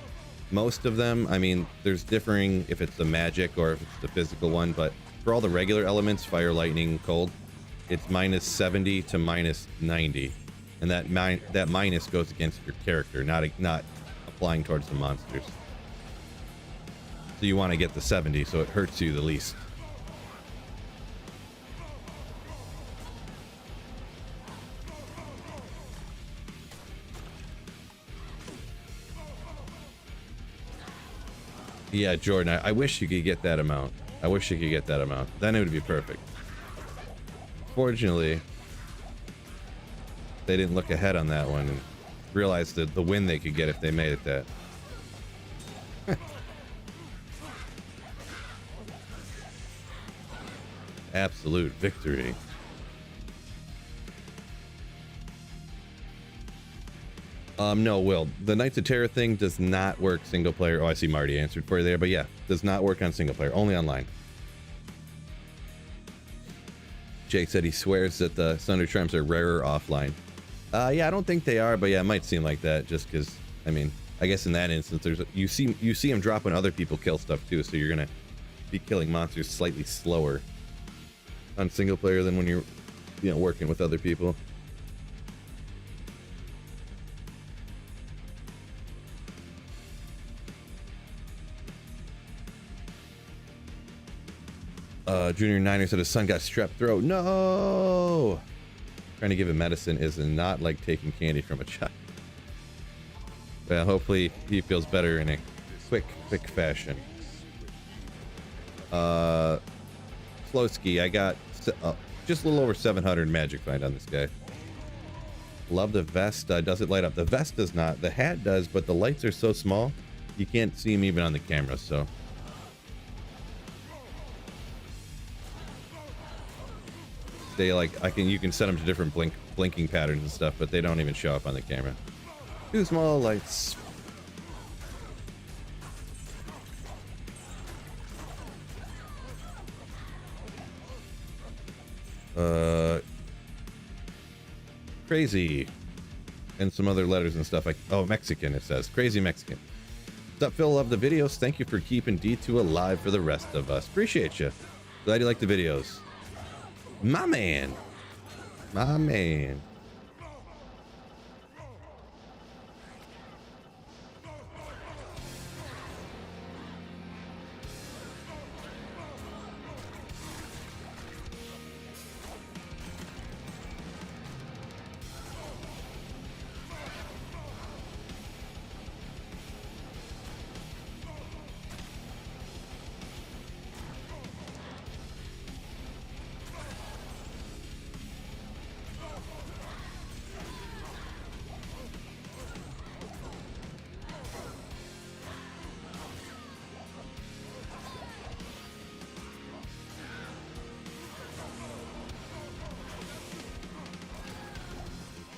most of them, I mean, there's differing if it's the magic or if it's the physical one, but for all the regular elements, fire, lightning, cold, it's minus 70 to minus 90, and that minus goes against your character, not applying towards the monsters. So you want to get the 70 so it hurts you the least. Yeah, Jordan, I wish you could get that amount. I wish you could get that amount. Then it would be perfect. Fortunately, they didn't look ahead on that one and realize the win they could get if they made it that. Absolute victory. No, Will. The Knights of Terror thing does not work single player. Oh, I see Marty answered for you there, but yeah, does not work on single player, only online. Jake said he swears that the Sunder Charms are rarer offline. Yeah, I don't think they are, but yeah, it might seem like that just because, I mean, I guess in that instance, you see them drop when other people kill stuff too, so you're gonna be killing monsters slightly slower on single player than when you're, working with other people. Junior Niner said his son got strep throat. No! Trying to give him medicine is not like taking candy from a child. Well, hopefully he feels better in a quick fashion. Slowski, I got just a little over 700 magic find on this guy. Love the vest. Does it light up? The vest does not. The hat does, but the lights are so small you can't see him even on the camera, so. They you can set them to different blinking patterns and stuff, but they don't even show up on the camera. Too small lights. Crazy. And some other letters and stuff like, oh, Mexican, it says. Crazy Mexican. What's up, Phil? Love the videos. Thank you for keeping D2 alive for the rest of us. Appreciate you. Glad you like the videos. My man. My man.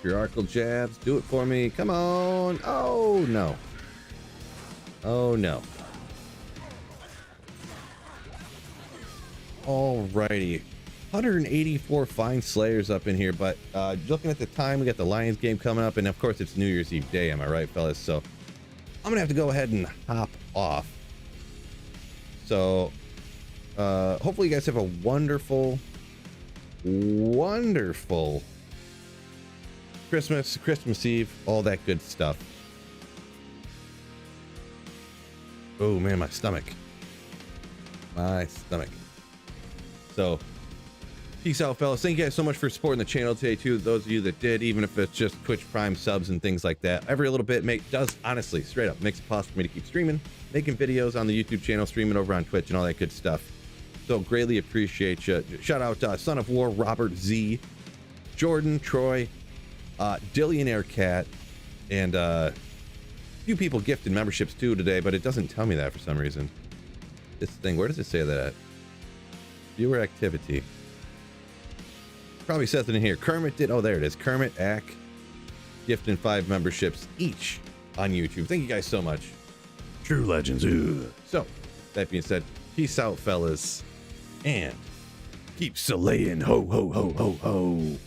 Hierarchical jabs, do it for me. Come on. Oh, no. Oh, no. Alrighty. 184 fine slayers up in here, but looking at the time, we got the Lions game coming up, and of course it's New Year's Eve day, am I right, fellas? So I'm gonna have to go ahead and hop off. So hopefully you guys have a wonderful Christmas Eve, all that good stuff. Oh man, my stomach. So peace out, fellas. Thank you guys so much for supporting the channel today too. Those of you that did, even if it's just Twitch Prime subs and things like that, every little bit does honestly, straight up, makes it possible for me to keep streaming, making videos on the YouTube channel, streaming over on Twitch and all that good stuff. So greatly appreciate you. Shout out Son of War, Robert Z, Jordan, Troy, Dillionaire Cat, and a few people gifted memberships too today, but it doesn't tell me that for some reason. This thing, where does it say that at? Viewer activity. Probably says it in here. Kermit did. Oh, there it is. Kermit, Ack, gifting 5 memberships each on YouTube. Thank you guys so much. True legends. Ugh. So, that being said, peace out, fellas, and keep slaying. Ho, ho, ho, ho, ho.